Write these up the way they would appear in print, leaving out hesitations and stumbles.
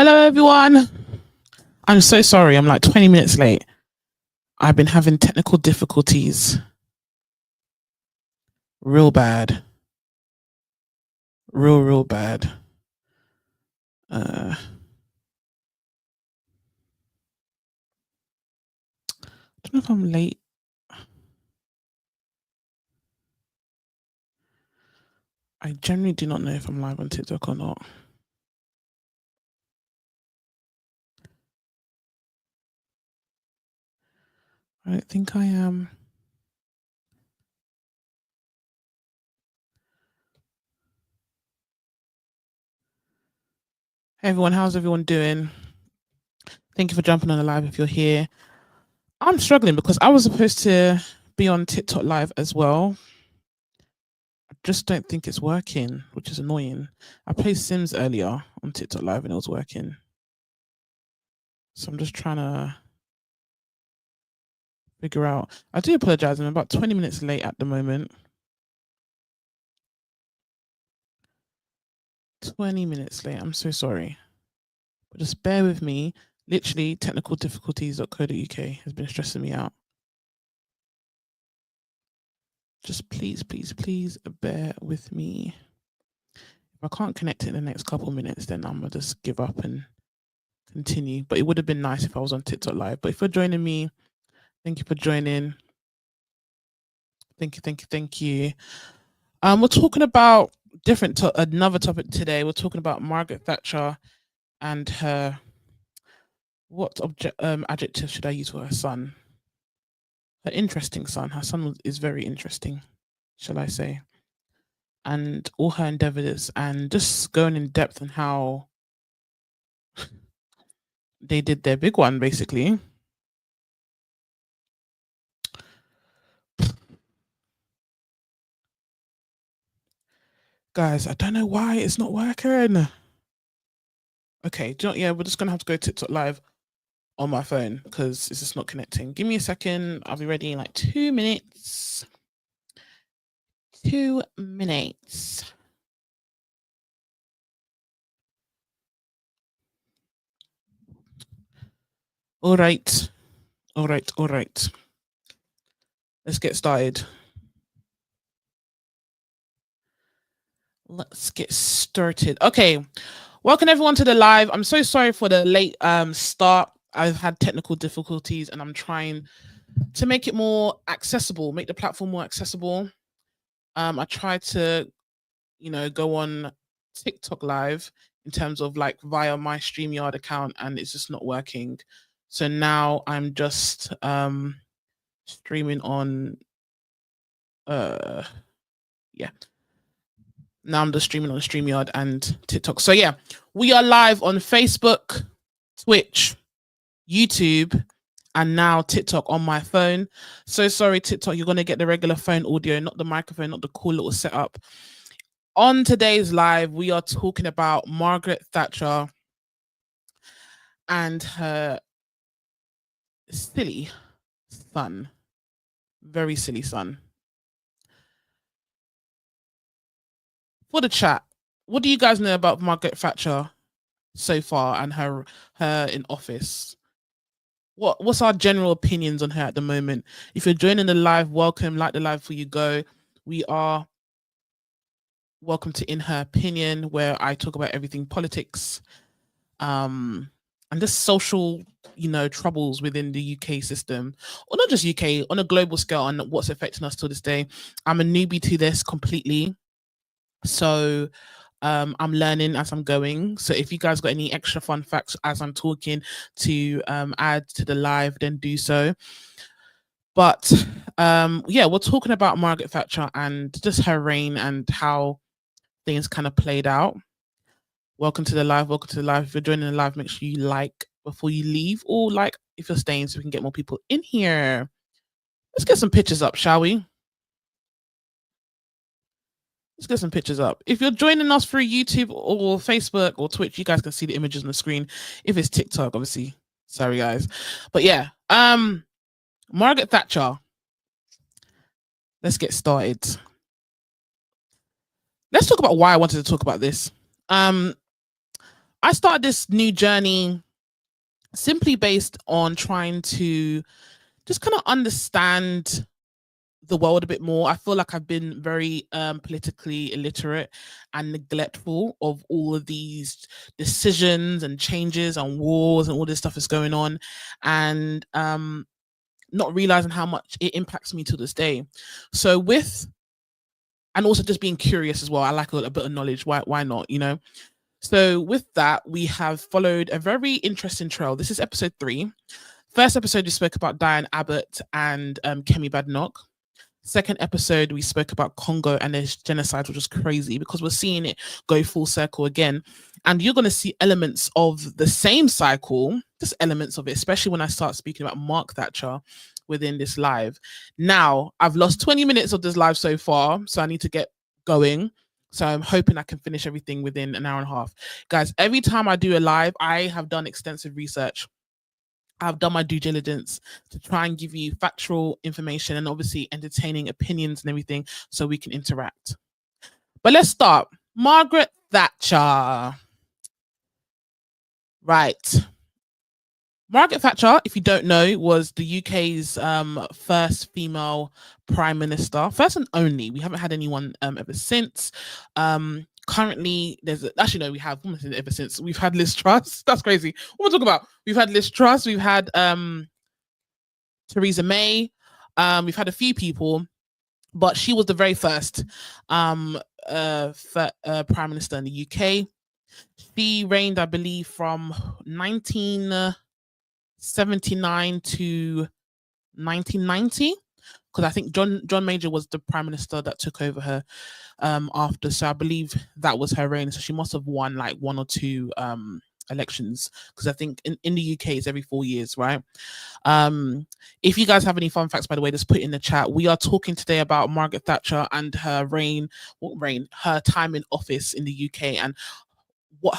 Hello, everyone. I'm so sorry. I'm like 20 minutes late. I've been having technical difficulties. Real bad. Real bad. I don't know if I'm late. I generally do not know if I'm live on TikTok or not. I don't think I am. Hey, everyone. How's everyone doing? Thank you for jumping on the live if you're here. I'm struggling because I was supposed to be on TikTok live as well. I just don't think it's working, which is annoying. I played Sims earlier on TikTok live and it was working. So I'm just trying to figure out. I do apologize. I'm about 20 minutes late at the moment. 20 minutes late. I'm so sorry. But just bear with me. Literally, technical difficulties.co.uk has been stressing me out. Just please bear with me. If I can't connect it in the next couple of minutes, then I'm going to just give up and continue. But it would have been nice if I was on TikTok live. But if you're joining me, thank you for joining. Thank you. We're talking about another topic today. We're talking about Margaret Thatcher and her, what adjective should I use for her son? Her interesting son. Her son is very interesting, shall I say. And all her endeavors, and just going in depth on how they did their big one, basically. Guys, I don't know why it's not working. Okay, yeah, we're just gonna have to go TikTok live on my phone because it's just not connecting. Give me a second. I'll be ready in like 2 minutes. 2 minutes. All right. Let's get started. Let's get started. Okay. Welcome everyone to the live. I'm so sorry for the late start. I've had technical difficulties and I'm trying to make it more accessible, make the platform more accessible. I tried to, go on TikTok live in terms of like via my StreamYard account and it's just not working. So now I'm just streaming on yeah. Now I'm just streaming on StreamYard and TikTok. So yeah, we are live on Facebook, Twitch, YouTube, and now TikTok on my phone. So sorry, TikTok, you're going to get the regular phone audio, not the microphone, not the cool little setup. On today's live, we are talking about Margaret Thatcher and her silly son. Very silly son. For the chat, what do you guys know about Margaret Thatcher so far and her in office? What's our general opinions on her at the moment? If you're joining the live, welcome. Like the live before you go. We are welcome to In Her Opinion, where I talk about everything politics, and just social, troubles within the UK system, or not just UK, on a global scale, and what's affecting us to this day. I'm a newbie to this completely, so I'm learning as I'm going. So if you guys got any extra fun facts as I'm talking to add to the live, then do so. But yeah, we're talking about Margaret Thatcher and just her reign and how things kind of played out. Welcome to the live. If you're joining the live, make sure you like before you leave, or like if you're staying so we can get more people in here. Let's get some pictures up, shall we? Let's get some pictures up. If you're joining us through YouTube or Facebook or Twitch, you guys can see the images on the screen. If it's TikTok, obviously, sorry guys. But yeah, Margaret Thatcher. Let's get started. Let's talk about why I wanted to talk about this. I started this new journey simply based on trying to just kind of understand the world a bit more. I feel like I've been very politically illiterate and neglectful of all of these decisions and changes and wars and all this stuff is going on, and not realizing how much it impacts me to this day. So with and also just being curious as well. I like a bit of knowledge. Why not? You know. So with that, we have followed a very interesting trail. This is episode 3. First episode, we spoke about Diane Abbott and Kemi Badenoch. Second episode, we spoke about Congo and their genocide, which was crazy because we're seeing it go full circle again. And you're going to see elements of the same cycle, just elements of it, especially when I start speaking about Mark Thatcher within this live. Now, I've lost 20 minutes of this live so far, so I need to get going. So I'm hoping I can finish everything within an hour and a half. Guys, every time I do a live, I have done extensive research. I've done my due diligence to try and give you factual information and obviously entertaining opinions and everything so we can interact. But let's start. Margaret Thatcher. Right. Margaret Thatcher, if you don't know, was the UK's first female prime minister, first and only. We haven't had anyone ever since. Currently, we have ever since. We've had Liz Truss. That's crazy. What am I talking about? We've had Liz Truss. We've had Theresa May. We've had a few people, but she was the very first prime minister in the UK. She reigned, I believe, from 1979 to 1990, because I think John Major was the prime minister that took over her after. So I believe that was her reign. So she must have won like 1 or 2 elections, because I think in the UK it's every 4 years, right? If you guys have any fun facts, by the way, just put it in the chat. We are talking today about Margaret Thatcher and her her time in office in the UK, and how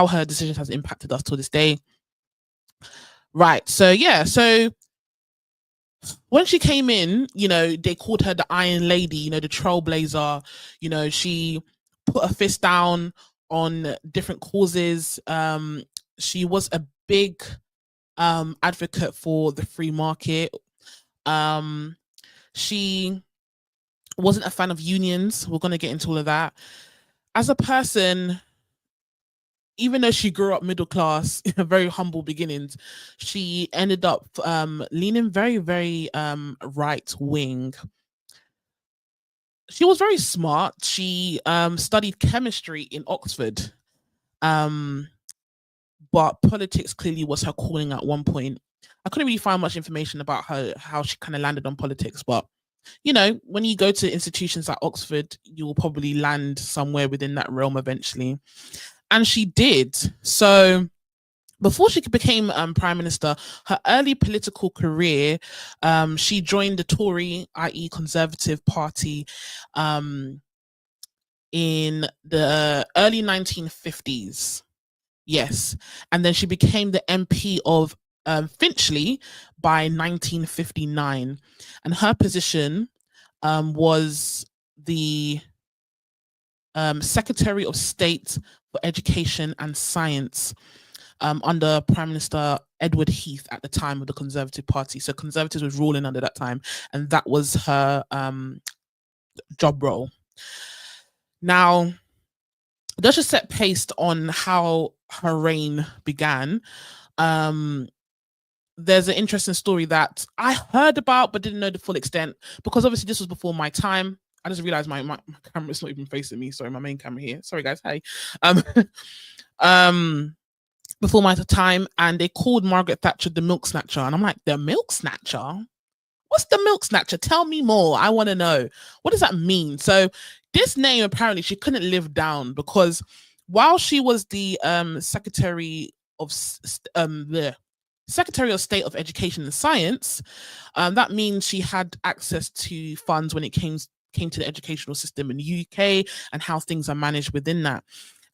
her decisions has impacted us to this day. Right. So yeah. So when she came in, they called her the Iron Lady, the trailblazer. She put her fist down on different causes. She was a big advocate for the free market. She wasn't a fan of unions. We're going to get into all of that. As a person, even though she grew up middle class in very humble beginnings, she ended up leaning very, very right wing. She was very smart. She studied chemistry in Oxford, but politics clearly was her calling at one point. I couldn't really find much information about her, how she kind of landed on politics, but when you go to institutions like Oxford, you will probably land somewhere within that realm eventually. And she did. So before she became prime minister, her early political career, she joined the Tory, i.e. Conservative Party, in the early 1950s. Yes. And then she became the MP of Finchley by 1959. And her position was the Secretary of State for Education and Science under Prime Minister Edward Heath at the time of the Conservative Party. So Conservatives was ruling under that time, and that was her job role. Now, let's just set pace on how her reign began. There's an interesting story that I heard about but didn't know the full extent, because obviously this was before my time. I just realized my camera's not even facing me. Sorry, my main camera here. Sorry, guys. Hey. Before my time, and they called Margaret Thatcher the milk snatcher. And I'm like, the milk snatcher? What's the milk snatcher? Tell me more. I want to know. What does that mean? So this name, apparently, she couldn't live down, because while she was the Secretary of State of Education and Science, that means she had access to funds when it came to the educational system in the UK and how things are managed within that.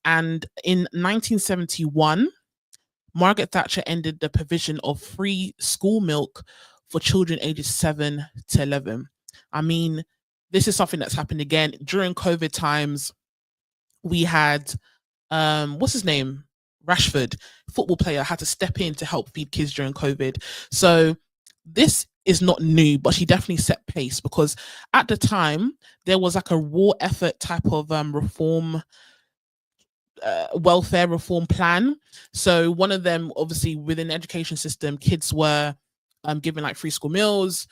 And in 1971, Margaret Thatcher ended the provision of free school milk for children ages 7 to 11. I mean, this is something that's happened again during COVID times. We had what's his name? Rashford, football player, had to step in to help feed kids during COVID. So this is not new, but she definitely set pace because at the time there was like a raw effort type of reform, welfare reform plan. So one of them, obviously, within the education system, kids were given like free school meals,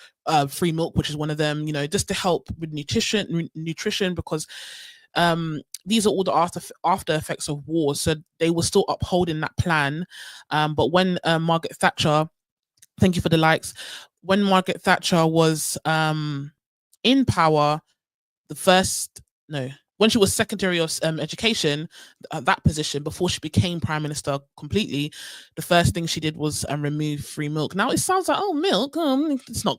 free milk, which is one of them. Just to help with nutrition, because these are all the after effects of war. So they were still upholding that plan. But when Margaret Thatcher, thank you for the likes, when Margaret Thatcher was in power, the first no when she was Secretary of Education, that position, before she became Prime Minister completely, the first thing she did was remove free milk. Now it sounds like, oh, milk, it's not.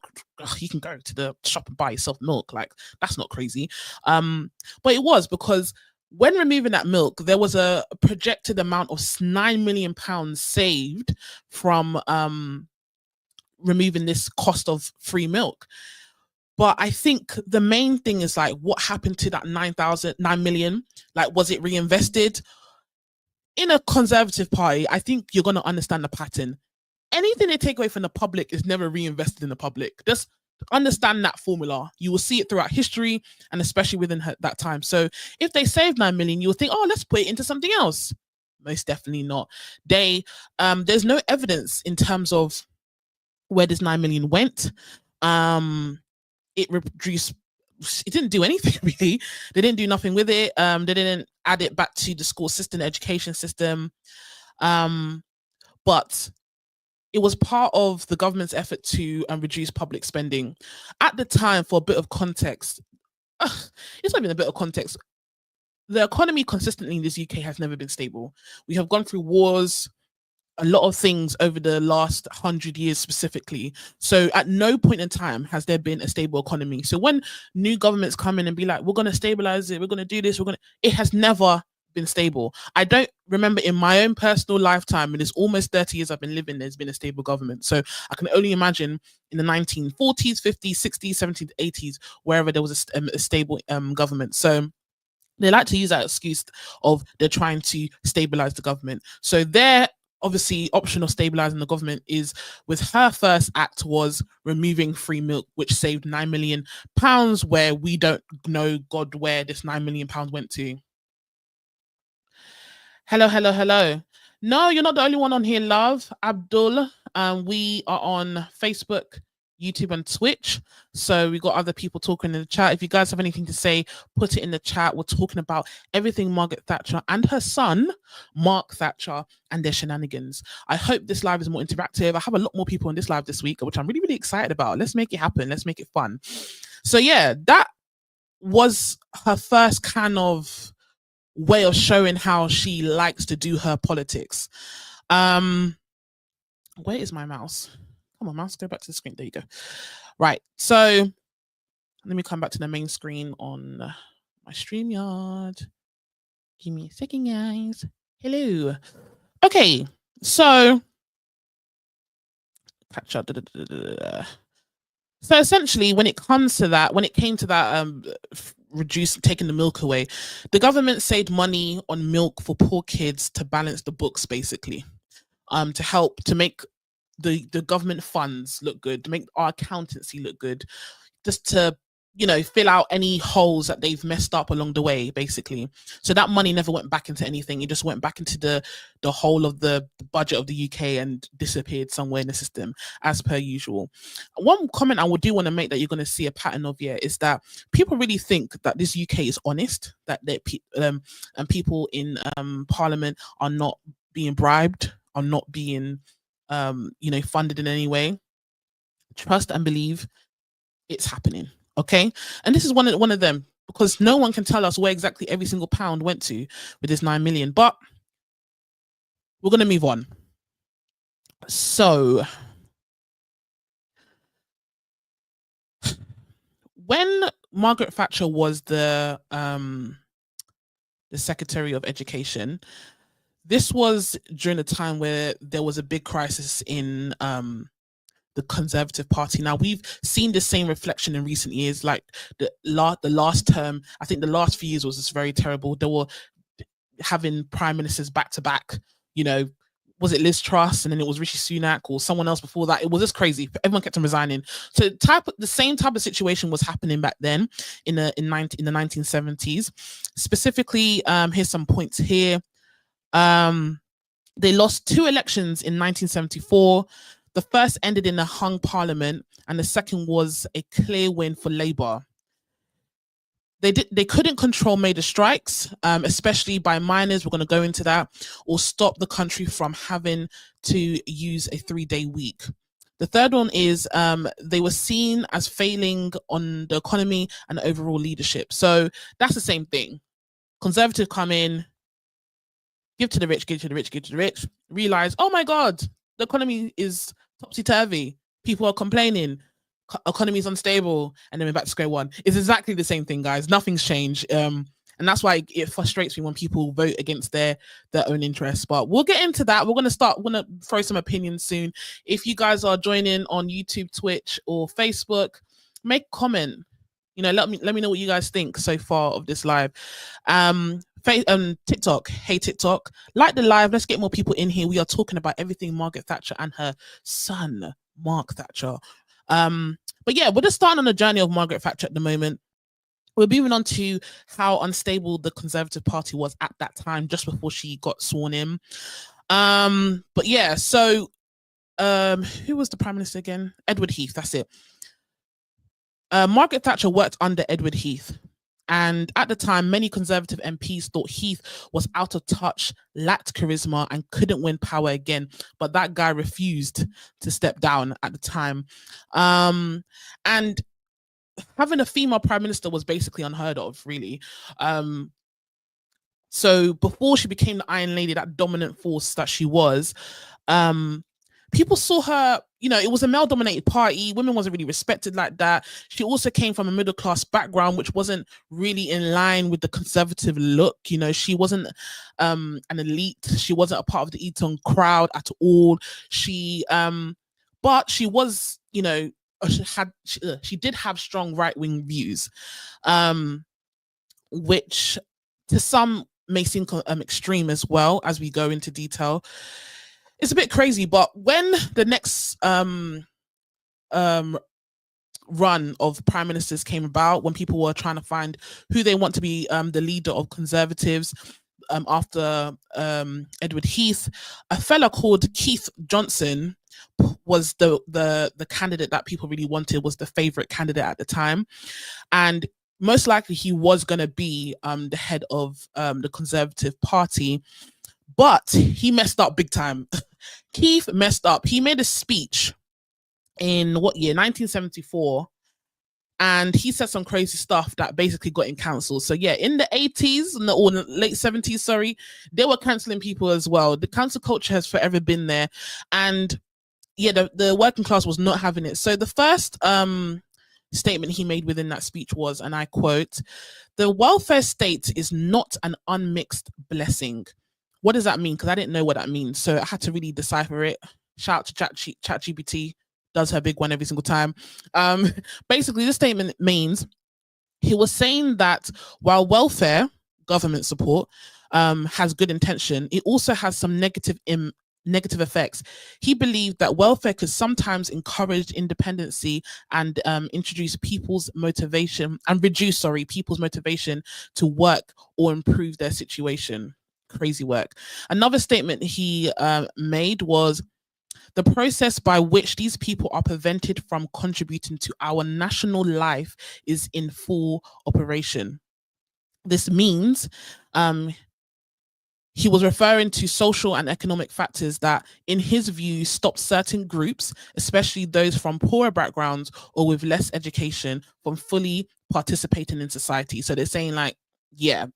You can go to the shop and buy yourself milk. Like, that's not crazy. But it was because when removing that milk, there was a projected amount of £9 million saved from removing this cost of free milk. But I think the main thing is like, what happened to that 9 million? Like, was it reinvested? In a Conservative party, I think you're going to understand the pattern. Anything they take away from the public is never reinvested in the public. Just understand that formula. You will see it throughout history, and especially within that time. So if they saved 9 million, you'll think, oh, let's put it into something else. Most definitely not. There's no evidence in terms of where this 9 million went. It reduced. It didn't do anything really. They didn't do nothing with it. They didn't add it back to the school system, the education system. But it was part of the government's effort to reduce public spending. At the time, for a bit of context, it's not even a bit of context. The economy consistently in this UK has never been stable. We have gone through wars, a lot of things over the last 100 years specifically. So at no point in time has there been a stable economy. So when new governments come in and be like, we're going to stabilize it, we're going to do this, it has never been stable. I don't remember in my own personal lifetime, and it's almost 30 years I've been living, there's been a stable government. So I can only imagine in the 1940s, 50s, 60s, 70s, 80s, wherever there was a stable government. So they like to use that excuse of they're trying to stabilize the government. So their obviously option of stabilizing the government is, with her first act, was removing free milk, which saved £9 million, where we don't know God where this £9 million went to. Hello. No, you're not the only one on here, love. Abdul. We are on Facebook, YouTube, and Twitch. So we got other people talking in the chat. If you guys have anything to say, put it in the chat. We're talking about everything Margaret Thatcher and her son, Mark Thatcher, and their shenanigans. I hope this live is more interactive. I have a lot more people in this live this week, which I'm really, really excited about. Let's make it happen. Let's make it fun. So yeah, that was her first kind of way of showing how she likes to do her politics. Where is my mouse? Come on, mouse, go back to the screen. There you go. Right, so let me come back to the main screen on my StreamYard. Give me a second, guys. Hello. Okay, so catch up. So essentially, when it came to that, taking the milk away, the government saved money on milk for poor kids to balance the books, basically, to help to make the government funds look good, to make our accountancy look good, just to fill out any holes that they've messed up along the way, basically. So that money never went back into anything. It just went back into the whole of the budget of the UK and disappeared somewhere in the system, as per usual. One comment I do want to make that you're going to see a pattern of here is that people really think that this UK is honest, that and people in Parliament are not being bribed, are not being funded in any way. Trust and believe it's happening. Okay, and this is one of them, because no one can tell us where exactly every single pound went to with this 9 million. But we're going to move on. So when Margaret Thatcher was the Secretary of Education, this was during a time where there was a big crisis in the Conservative Party. Now, we've seen the same reflection in recent years. Like the last term, I think the last few years was just very terrible. There were having prime ministers back to back. You know, was it Liz Truss and then it was Rishi Sunak or someone else before that? It was just crazy. Everyone kept on resigning. So the same type of situation was happening back then in the 1970s. Specifically, here's some points here. They lost 2 elections in 1974. The first ended in a hung parliament, and the second was a clear win for Labour. They couldn't control major strikes, especially by miners. We're going to go into that, or stop the country from having to use a 3-day week. The third one is they were seen as failing on the economy and overall leadership. So that's the same thing. Conservatives come in, give to the rich, give to the rich, give to the rich, realize, oh my God, the economy is topsy-turvy. People are complaining. Economy is unstable, and then we're back to square one. It's exactly the same thing, guys. Nothing's changed. And that's why it frustrates me when people vote against their own interests. But we'll get into that. We're going to throw some opinions soon. If you guys are joining on YouTube, Twitch, or Facebook, make a comment. You know, let me know what you guys think so far of this live. TikTok, hey TikTok, like the live. Let's get more people in here. We are talking about everything Margaret Thatcher and her son, Mark Thatcher. But yeah, we're just starting on the journey of Margaret Thatcher at the moment. We're moving on to how unstable the Conservative Party was at that time, just before she got sworn in. But yeah, so who was the Prime Minister again? Edward Heath, that's it. Margaret Thatcher worked under Edward Heath. And at the time, many Conservative MPs thought Heath was out of touch, lacked charisma, and couldn't win power again. But that guy refused to step down at the time. And having a female prime minister was basically unheard of, really. So before she became the Iron Lady, that dominant force that she was, people saw her, you know, it was a male-dominated party. Women wasn't really respected like that. She also came from a middle-class background, which wasn't really in line with the Conservative look. You know, she wasn't an elite. She wasn't a part of the Eton crowd at all. But she was, you know, she did have strong right-wing views, which to some may seem extreme as well, as we go into detail. It's a bit crazy, but when the next run of prime ministers came about, when people were trying to find who they want to be the leader of Conservatives after Edward Heath, a fella called Keith Johnson was the candidate that people really wanted, was the favorite candidate at the time. And most likely he was going to be the head of the Conservative Party. But he messed up big time. Keith messed up. He made a speech in what year? 1974. And he said some crazy stuff that basically got him cancelled. So yeah, in the 80s, or the late 70s, sorry, they were cancelling people as well. The cancel culture has forever been there. And yeah, the working class was not having it. So the first statement he made within that speech was, and I quote, "The welfare state is not an unmixed blessing." What does that mean? Because I didn't know what that means. So I had to really decipher it. Shout out to ChatGPT, does her big one every single time. Basically, this statement means he was saying that while welfare, government support, has good intention, it also has some negative effects. He believed that welfare could sometimes encourage independency and reduce people's motivation to work or improve their situation. Crazy work. Another statement he made was, "The process by which these people are prevented from contributing to our national life is in full operation." This means he was referring to social and economic factors that, in his view, stop certain groups, especially those from poorer backgrounds or with less education, from fully participating in society. So they're saying, like, yeah,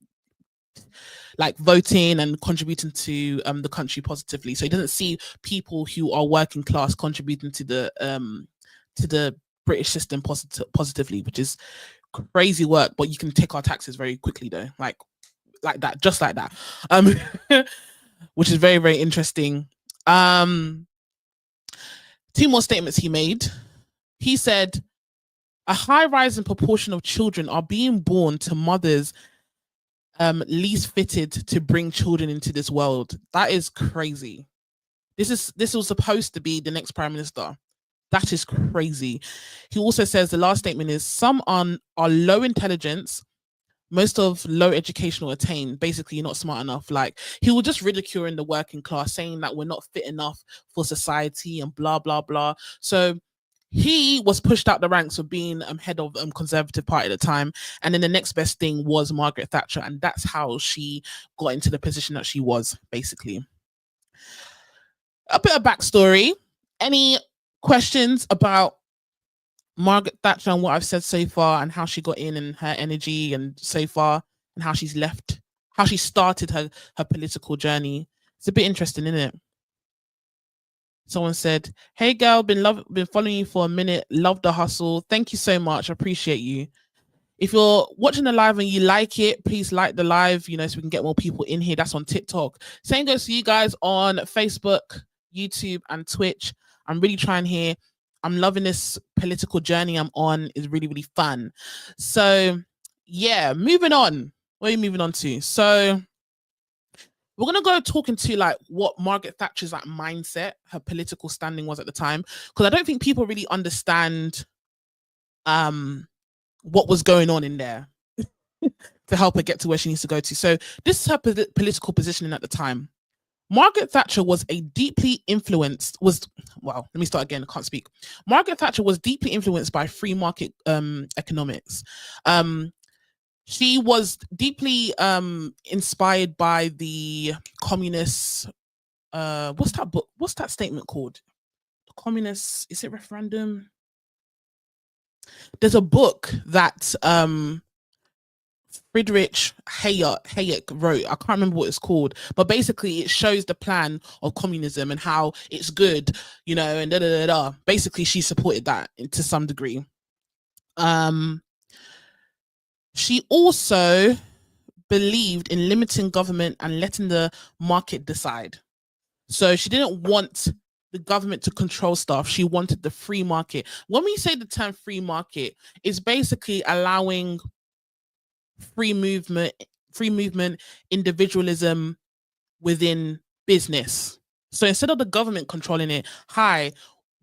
like voting and contributing to the country positively. So he doesn't see people who are working class contributing to the British system positively, which is crazy work. But you can take our taxes very quickly, though, like that, just like that, which is very, very interesting. 2 more statements he made. He said, "A high rise in proportion of children are being born to mothers least fitted to bring children into this world. That is crazy. This was supposed to be the next prime minister. That is crazy. He also says the last statement is some are low intelligence, most of low educational attain. Basically, you're not smart enough. Like, he was just ridiculing the working class, saying that we're not fit enough for society and blah blah blah. So he was pushed out the ranks of being head of Conservative Party at the time, and then the next best thing was Margaret Thatcher, and that's how she got into the position that she was. Basically, a bit of backstory. Any questions about Margaret Thatcher and what I've said so far, and how she got in and her energy, and so far, and how she's left, how she started her political journey? It's a bit interesting, isn't it? Someone said, "Hey girl, been following you for a minute. Love the hustle. Thank you so much. I appreciate you. If you're watching the live and you like it, please like the live, so we can get more people in here. That's on TikTok. Same goes to you guys on Facebook, YouTube, and Twitch. I'm really trying here. I'm loving this political journey I'm on. It's really, really fun. So yeah, moving on. What are you moving on to? So we're going to go talking to like what Margaret Thatcher's like mindset, her political standing was at the time, because I don't think people really understand what was going on in there to help her get to where she needs to go to. So this is her political positioning at the time. Margaret Thatcher was deeply influenced. Let me start again. I can't speak. Margaret Thatcher was deeply influenced by free market economics. She was deeply inspired by the communists. What's that book? What's that statement called? The communists. Is it referendum? There's a book that Friedrich Hayek wrote. I can't remember what it's called, but basically it shows the plan of communism and how it's good, and da. Basically, she supported that to some degree. She also believed in limiting government and letting the market decide. So she didn't want the government to control stuff. She wanted the free market. When we say the term free market, it's basically allowing free movement, individualism within business. So instead of the government controlling it,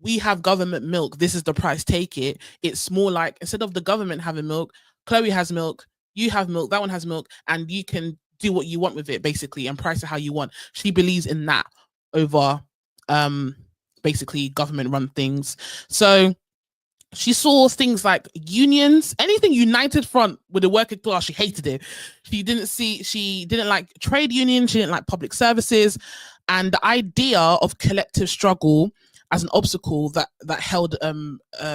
we have government milk, this is the price, take it. It's more like, instead of the government having milk, Chloe has milk, you have milk, that one has milk, and you can do what you want with it, basically, and price it how you want. She believes in that over basically government run things. So she saw things like unions, anything united front with the working class, she hated it. She didn't like trade unions, she didn't like public services, and the idea of collective struggle as an obstacle that held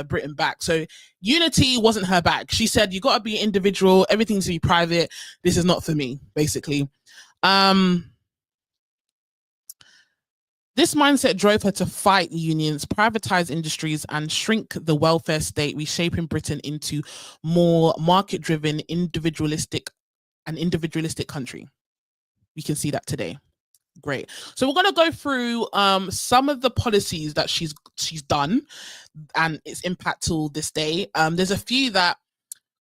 Britain back. So unity wasn't her bag. She said, you got to be individual, everything needs to be private. This is not for me, basically. This mindset drove her to fight unions, privatize industries, and shrink the welfare state, reshaping Britain into more market-driven, individualistic country. We can see that today. Great. So we're going to go through some of the policies that she's done and its impact till this day. There's a few that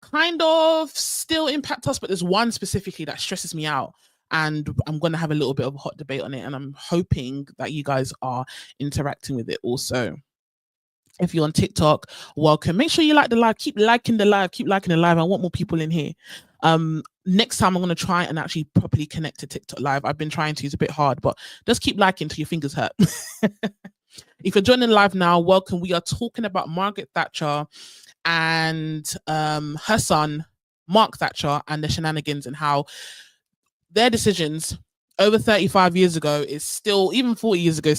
kind of still impact us, but there's one specifically that stresses me out, and I'm going to have a little bit of a hot debate on it, and I'm hoping that you guys are interacting with it also. If you're on TikTok, welcome. Make sure you like the live. Keep liking the live. I want more people in here. Next time I'm going to try and actually properly connect to TikTok live. I've been trying to. It's a bit hard, but just keep liking till your fingers hurt. If you're joining live now, welcome. We are talking about Margaret Thatcher and her son, Mark Thatcher, and the shenanigans, and how their decisions over 35 years ago is still, even 40 years ago,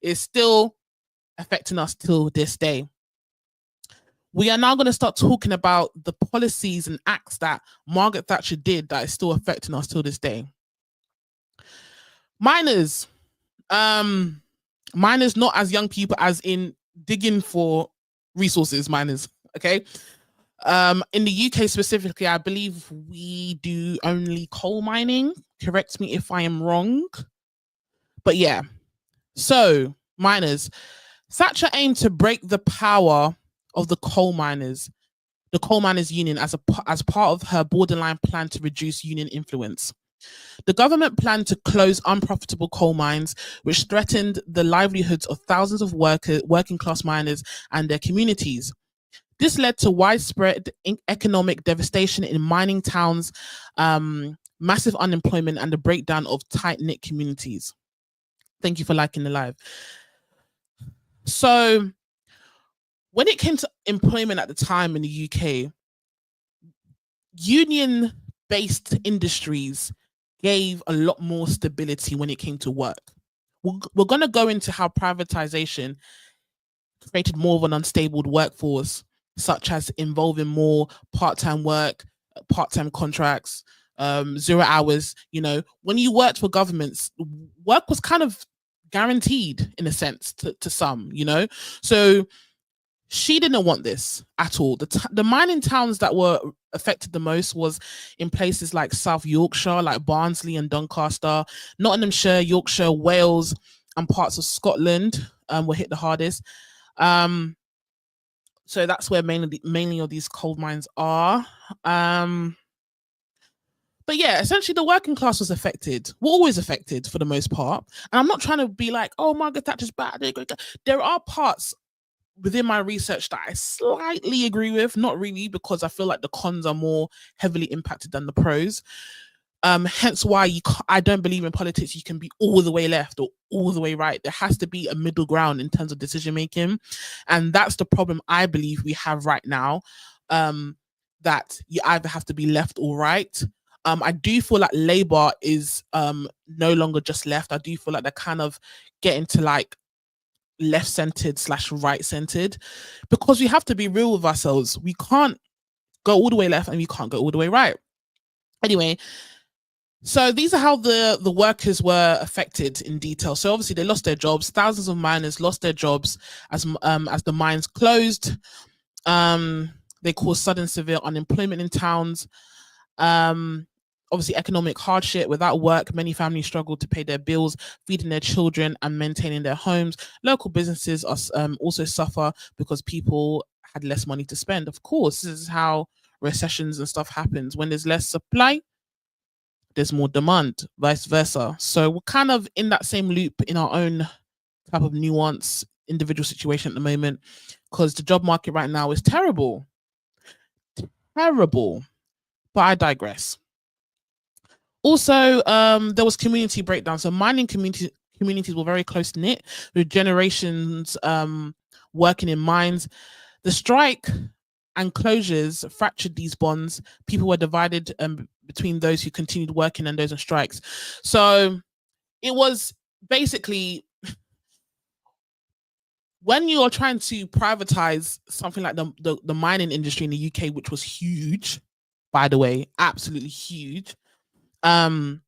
is still affecting us till this day. We are now going to start talking about the policies and acts that Margaret Thatcher did that is still affecting us till this day. Minors. Minors not as young people as in digging for resources, minors, okay? In the UK specifically, I believe we do only coal mining. Correct me if I am wrong. But yeah, so miners. Thatcher aimed to break the power of the coal miners, the coal miners union as part of her borderline plan to reduce union influence. The government planned to close unprofitable coal mines, which threatened the livelihoods of thousands of working class miners and their communities. This led to widespread economic devastation in mining towns, massive unemployment, and the breakdown of tight-knit communities. Thank you for liking the live. So when it came to employment at the time in the UK, union-based industries gave a lot more stability when it came to work. We're going to go into how privatization created more of an unstable workforce, such as involving more part-time work, part-time contracts, 0 hours. You know, when you worked for governments, work was kind of guaranteed in a sense to some, you know. So she didn't want this at all. The mining towns that were affected the most was in places like South Yorkshire, like Barnsley and Doncaster, Nottinghamshire, Yorkshire, Wales, and parts of Scotland were hit the hardest. So that's where mainly of these coal mines are. But yeah, essentially the working class was affected. We're always affected for the most part. And I'm not trying to be like, oh, Margaret Thatcher's bad. There are parts within my research that I slightly agree with, not really, because I feel like the cons are more heavily impacted than the pros. Hence why I don't believe in politics you can be all the way left or all the way right. There has to be a middle ground in terms of decision making, and that's the problem I believe we have right now. That you either have to be left or right. I do feel like Labour is no longer just left. I do feel like they're kind of getting to like left-centered / right-centered, because we have to be real with ourselves. We can't go all the way left and we can't go all the way right. Anyway, so these are how the workers were affected in detail. So obviously they lost their jobs. Thousands of miners lost their jobs as the mines closed. They caused sudden severe unemployment in towns. Obviously economic hardship. Without work, many families struggled to pay their bills, feeding their children and maintaining their homes. Local businesses are, also suffer because people had less money to spend. Of course, this is how recessions and stuff happens. When there's less supply, there's more demand, vice versa. So we're kind of in that same loop in our own type of nuance individual situation at the moment, because the job market right now is terrible. Terrible. But I digress. Also, there was community breakdown. So mining communities were very close knit, with generations working in mines. The strike and closures fractured these bonds. People were divided between those who continued working and those on strikes. So it was basically, when you're trying to privatize something like the mining industry in the UK, which was huge, by the way, absolutely huge. And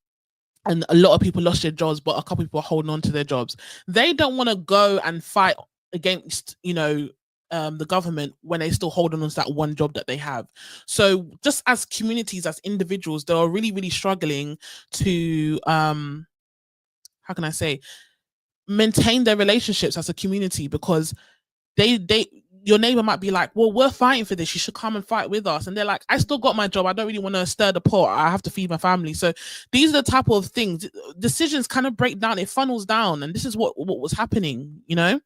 a lot of people lost their jobs, but a couple people are holding on to their jobs. They don't want to go and fight against, you know, the government when they still hold on to that one job that they have. So just as communities, as individuals, they are really, really struggling to, how can I say, maintain their relationships as a community, because your neighbor might be like, well, we're fighting for this, you should come and fight with us. And they're like, I still got my job, I don't really want to stir the pot, I have to feed my family. So these are the type of things, decisions kind of break down, it funnels down, and this is what was happening, you know.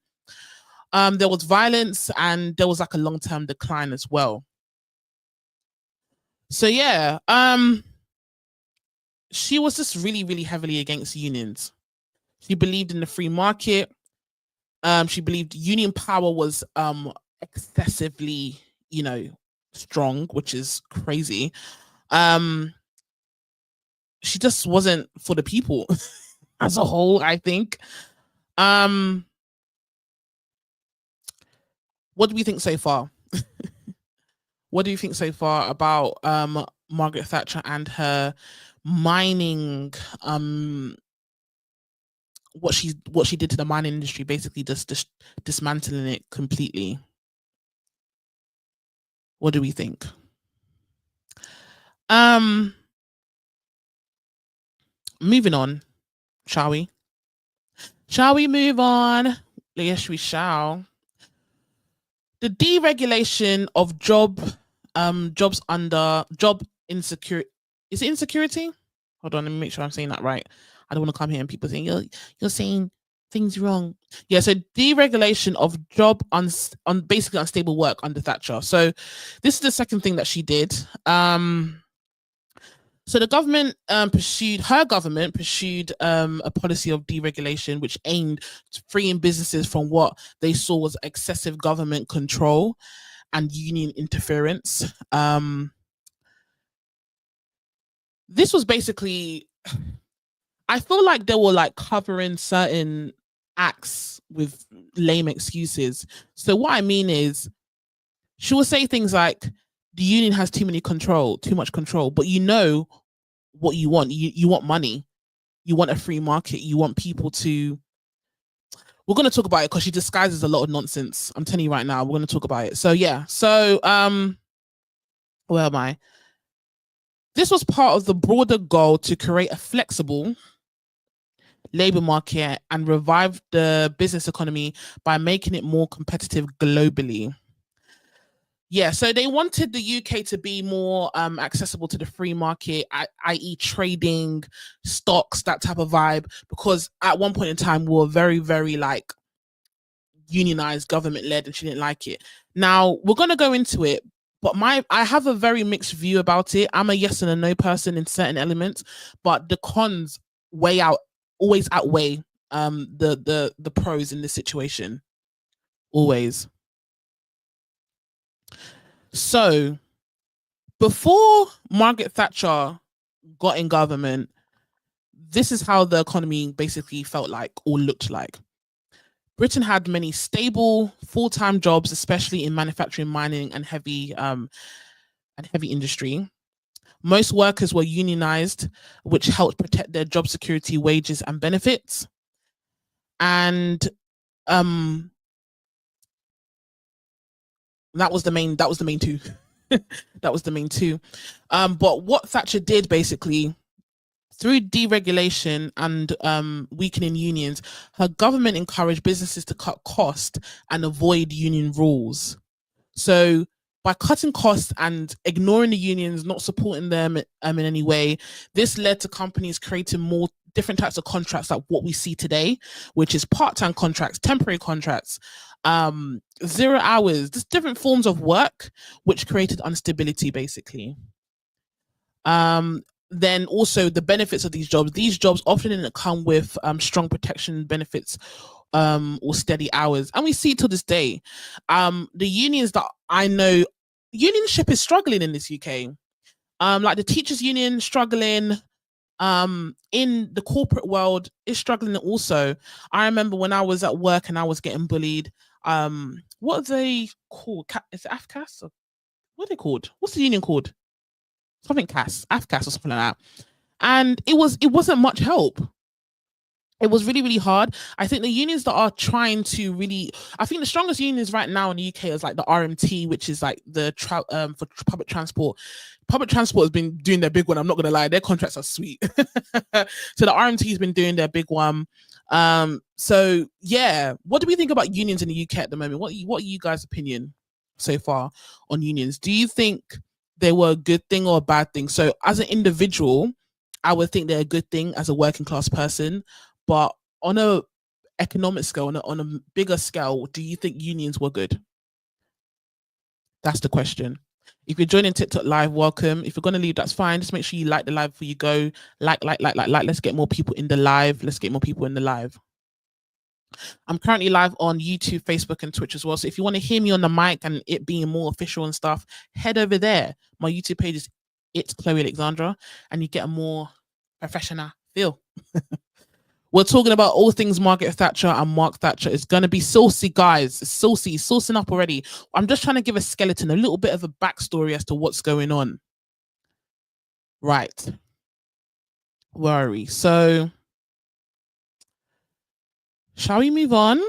There was violence and there was like a long-term decline as well. So yeah, she was just really, really heavily against unions. She believed in the free market. She believed union power was excessively, you know, strong, which is crazy. She just wasn't for the people as a whole, I think. What do we think so far? What do you think so far about Margaret Thatcher and her mining, what she did to the mining industry, basically just dismantling it completely? What do we think? Moving on, shall we? Shall we move on? Yes, we shall. The deregulation of job jobs under job insecurity. Is it insecurity? Hold on, let me make sure I'm saying that right. I don't want to come here and people saying you're saying things wrong. Yeah, so deregulation of job on basically unstable work under Thatcher. So this is the second thing that she did. So the government pursued a policy of deregulation, which aimed at freeing businesses from what they saw was excessive government control and union interference. This was basically, I feel like they were like covering certain acts with lame excuses. So what I mean is, she will say things like, the union has too much control, but you know what you want. You want money. You want a free market. You want people to. We're going to talk about it because she disguises a lot of nonsense. I'm telling you right now, we're going to talk about it. So yeah. So where am I? This was part of the broader goal to create a flexible labor market and revive the business economy by making it more competitive globally. Yeah, so they wanted the UK to be more accessible to the free market, i.e. trading, stocks, that type of vibe, because at one point in time we were very, very like unionized, government-led, and she didn't like it. Now, we're going to go into it, but I have a very mixed view about it. I'm a yes and a no person in certain elements, but the cons always outweigh the pros in this situation. Always. So before Margaret Thatcher got in government, this is how the economy basically felt like or looked like. Britain had many stable full-time jobs, especially in manufacturing, mining, and heavy industry. Most workers were unionized, which helped protect their job security, wages, and benefits. And that was the main two. That was the main two. But what Thatcher did basically, through deregulation and weakening unions, her government encouraged businesses to cut costs and avoid union rules. So by cutting costs and ignoring the unions, not supporting them in any way, this led to companies creating more different types of contracts like what we see today, which is part-time contracts, temporary contracts, 0 hours, just different forms of work, which created instability basically. Then also the benefits of these jobs often didn't come with strong protection benefits or steady hours, and we see it to this day. The unions that I know, unionship is struggling in this UK. Like the teachers union struggling, in the corporate world is struggling also. I remember when I was at work and I was getting bullied. What are they called? Is it AFCAS? What are they called? What's the union called? Something AFCAS or something like that. And it wasn't much help. It was really, really hard. I think the unions that are trying to really, I think the strongest unions right now in the UK is like the RMT, which is like the for public transport. Public transport has been doing their big one. I'm not gonna lie, their contracts are sweet. So the RMT has been doing their big one. So yeah, what do we think about unions in the UK at the moment? What are you guys' opinion so far on unions? Do you think they were a good thing or a bad thing? So as an individual, I would think they're a good thing as a working class person. But on a economic scale, on a bigger scale, do you think unions were good? That's the question. If you're joining TikTok live, welcome. If you're going to leave, that's fine. Just make sure you like the live before you go. Like. Let's get more people in the live. I'm currently live on YouTube, Facebook, and Twitch as well. So if you want to hear me on the mic and it being more official and stuff, head over there. My YouTube page is It's Chloe Alexandra, and you get a more professional feel. We're talking about all things Margaret Thatcher and Mark Thatcher. It's going to be saucy, guys. It's saucy, saucing up already. I'm just trying to give a skeleton, a little bit of a backstory as to what's going on. Right. Where are we? So, shall we move on?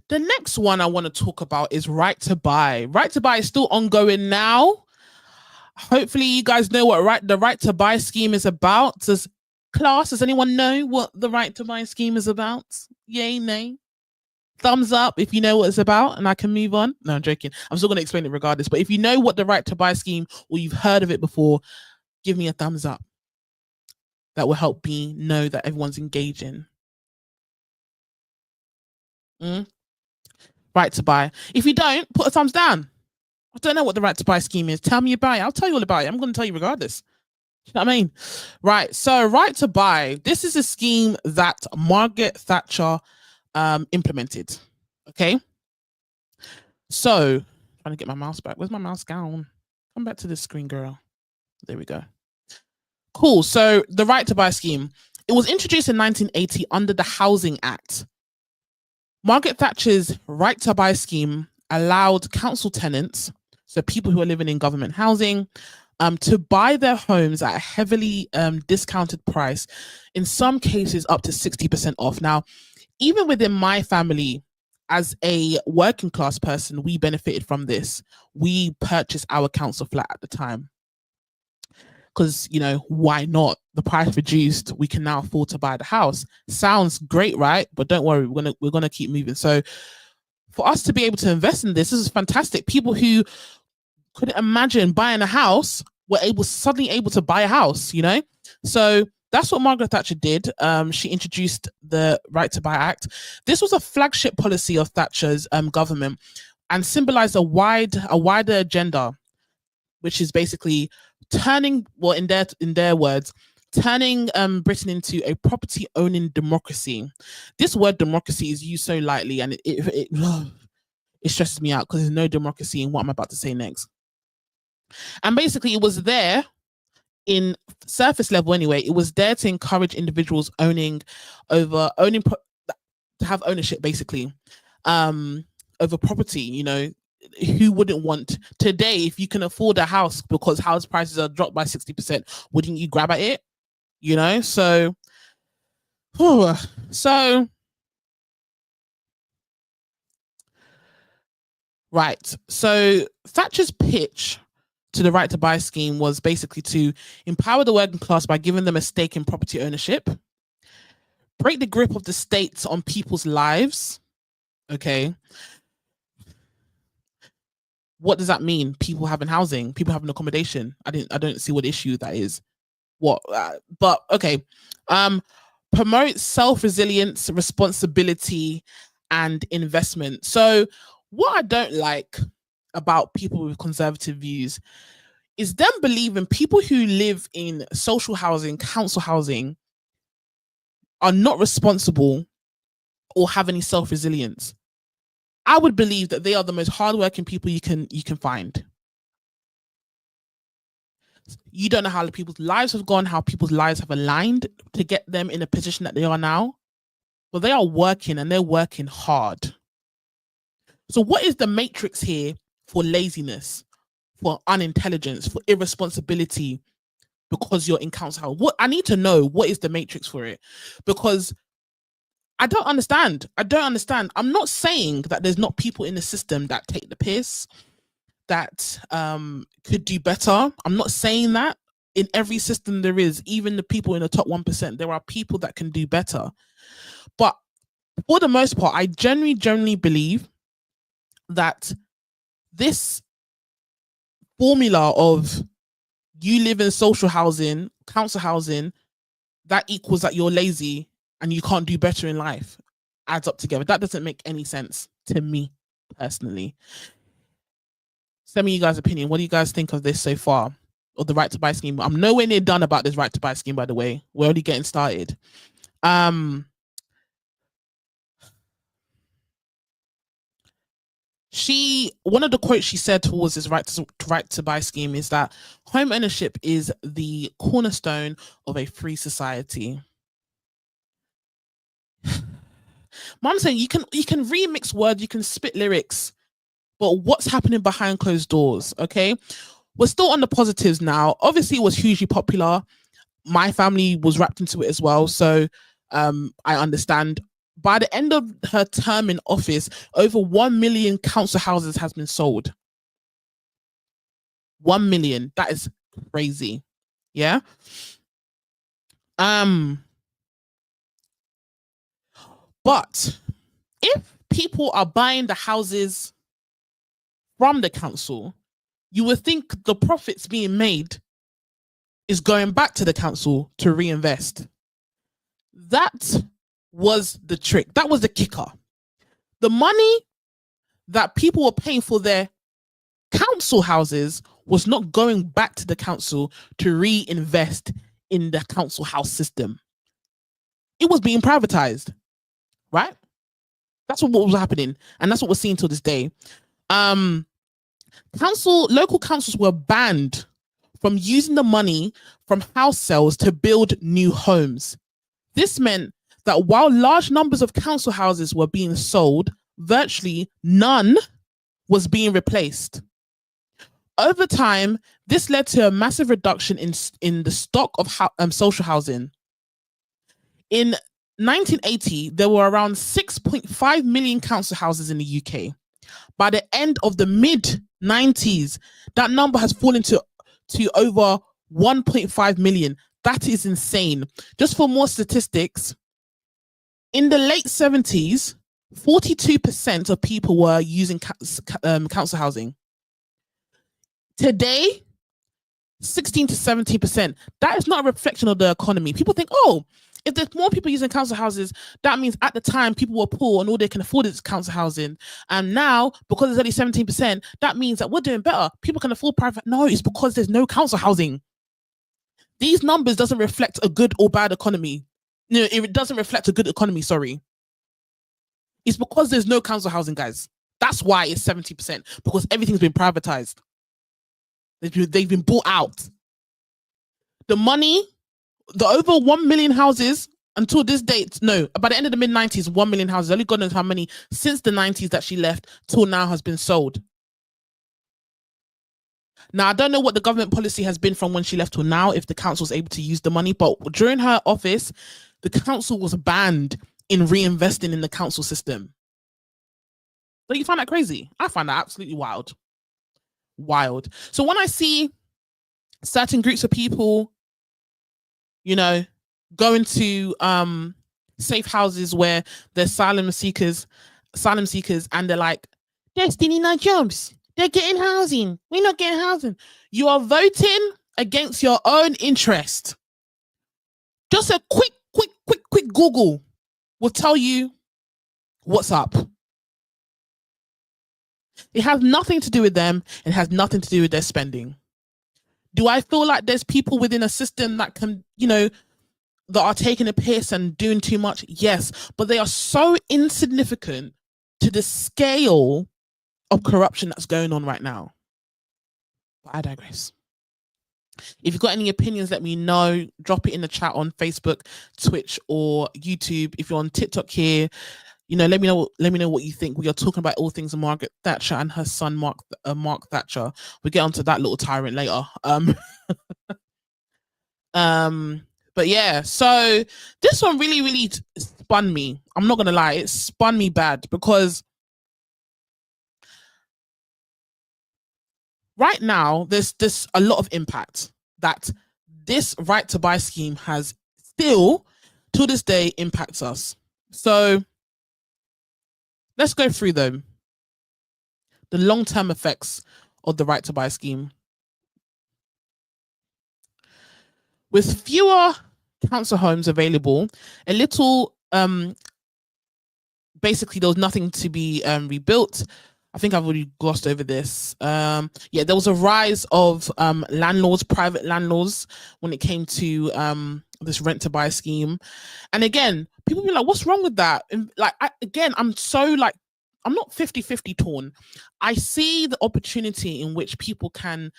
The next one I want to talk about is right to buy. Right to buy is still ongoing now. Hopefully you guys know what the right to buy scheme is about. Does anyone know what the right to buy scheme is about? Yay, nay? thumbs up if you know what it's about, and I can move on. No, I'm joking. I'm still going to explain it regardless. But if you know what the right to buy scheme or you've heard of it before, give me a thumbs up. That will help me know that everyone's engaging. Right to buy. If you don't, put a thumbs down. I don't know what the right to buy scheme is. Tell me about it. I'll tell you all about it. I'm going to tell you regardless. You know what I mean? Right. So, right to buy. This is a scheme that Margaret Thatcher implemented. Okay. So, trying to get my mouse back. Where's my mouse gone? Come back to the screen, girl. There we go. Cool. So, the right to buy scheme. It was introduced in 1980 under the Housing Act. Margaret Thatcher's right to buy scheme allowed council tenants, so people who are living in government housing, to buy their homes at a heavily discounted price, in some cases up to 60% off. Now, even within my family, as a working class person, we benefited from this. We purchased our council flat at the time because, you know, why not? The price reduced, we can now afford to buy the house. Sounds great, right? But don't worry, we're gonna keep moving. So for us to be able to invest in this is fantastic. People who couldn't imagine buying a house were suddenly able to buy a house, you know? So that's what Margaret Thatcher did. She introduced the Right to Buy Act. This was a flagship policy of Thatcher's government and symbolized a wider agenda, which is basically turning, well, in their words, turning Britain into a property owning democracy. This word democracy is used so lightly, and it stresses me out because there's no democracy in what I'm about to say next. And basically, it was there in surface level anyway. It was there to encourage individuals to have ownership, basically, over property. You know, who wouldn't want today, if you can afford a house because house prices are dropped by 60%, wouldn't you grab at it? You know, so right. So Thatcher's pitch to the right to buy scheme was basically to empower the working class by giving them a stake in property ownership, break the grip of the state on people's lives. Okay. What does that mean? People having housing, people having accommodation. I don't see what issue that is. What? But okay. Promote self-resilience, responsibility, and investment. So what I don't like about people with conservative views is them believing people who live in social housing, council housing, are not responsible or have any self-resilience. I would believe that they are the most hardworking people you can find. You don't know how people's lives have gone, how people's lives have aligned to get them in a position that they are now. But they are working, and they're working hard. So what is the matrix here for laziness, for unintelligence, for irresponsibility, because you're in council? What I need to know, what is the matrix for it? Because I don't understand. I'm not saying that there's not people in the system that take the piss, that could do better. I'm not saying that. In every system there is, even the people in the top 1%, there are people that can do better. But for the most part, I genuinely believe that this formula of you live in social housing, council housing, that equals that you're lazy and you can't do better in life, adds up together. That doesn't make any sense to me personally. Send me you guys' opinion. What do you guys think of this so far? Or the right to buy scheme? I'm nowhere near done about this right to buy scheme, by the way. We're only getting started. One of the quotes she said towards this right to buy scheme is that home ownership is the cornerstone of a free society. Mom saying you can remix words, you can spit lyrics, but what's happening behind closed doors? Okay, we're still on the positives now. Obviously, it was hugely popular. My family was wrapped into it as well, so I understand. By the end of her term in office, over 1 million council houses has been sold. 1 million. That is crazy. Yeah. But if people are buying the houses from the council, you would think the profits being made is going back to the council to reinvest. That was the trick. That was the kicker. The money that people were paying for their council houses was not going back to the council to reinvest in the council house system. It was being privatized, right? That's what was happening, and that's what we're seeing till this day. Local councils were banned from using the money from house sales to build new homes. This meant that while large numbers of council houses were being sold, virtually none was being replaced. Over time, this led to a massive reduction in the stock of social housing. In 1980, there were around 6.5 million council houses in the UK. By the end of the mid-90s, that number has fallen to over 1.5 million. That is insane. Just for more statistics, in the late 70s, 42% of people were using council housing. Today, 16 to 17%. That is not a reflection of the economy. People think, oh, if there's more people using council houses, that means at the time people were poor and all they can afford is council housing. And now, because it's only 17%, that means that we're doing better. People can afford private. No, it's because there's no council housing. These numbers doesn't reflect a good or bad economy. No, it doesn't reflect a good economy, sorry. It's because there's no council housing, guys. That's why it's 70%, because everything's been privatized. They've been bought out. The money, the over 1 million houses until this date, no, by the end of the mid-90s, 1 million houses, only God knows how many since the 90s that she left till now has been sold. Now, I don't know what the government policy has been from when she left till now, if the council was able to use the money, but during her office, the council was banned in reinvesting in the council system. Don't you find that crazy? I find that absolutely wild. Wild. So when I see certain groups of people, you know, going to safe houses where there's asylum seekers, and they're like, they're stealing our jobs. They're getting housing. We're not getting housing. You are voting against your own interest. Just a quick Google will tell you what's up. It has nothing to do with them. It has nothing to do with their spending. Do I feel like there's people within a system that can, you know, that are taking a piss and doing too much? Yes, but they are so insignificant to the scale of corruption that's going on right now. But I digress. If you've got any opinions, let me know. Drop it in the chat on Facebook, Twitch, or YouTube. If you're on TikTok here, you know, let me know what you think. We are talking about all things Margaret Thatcher and her son Mark Thatcher. We'll get onto that little tyrant later. But yeah, so this one really spun me. I'm not gonna lie, it spun me bad, because right now there's a lot of impact that this right to buy scheme has still to this day impacts us. So let's go through them. The long-term effects of the right to buy scheme. With fewer council homes available, a little, basically there was nothing to be rebuilt. I think I've already glossed over this. Yeah, there was a rise of landlords, private landlords, when it came to this rent to buy scheme. And again, people be like, what's wrong with that? And like, I'm not 50-50 torn. I see the opportunity in which people can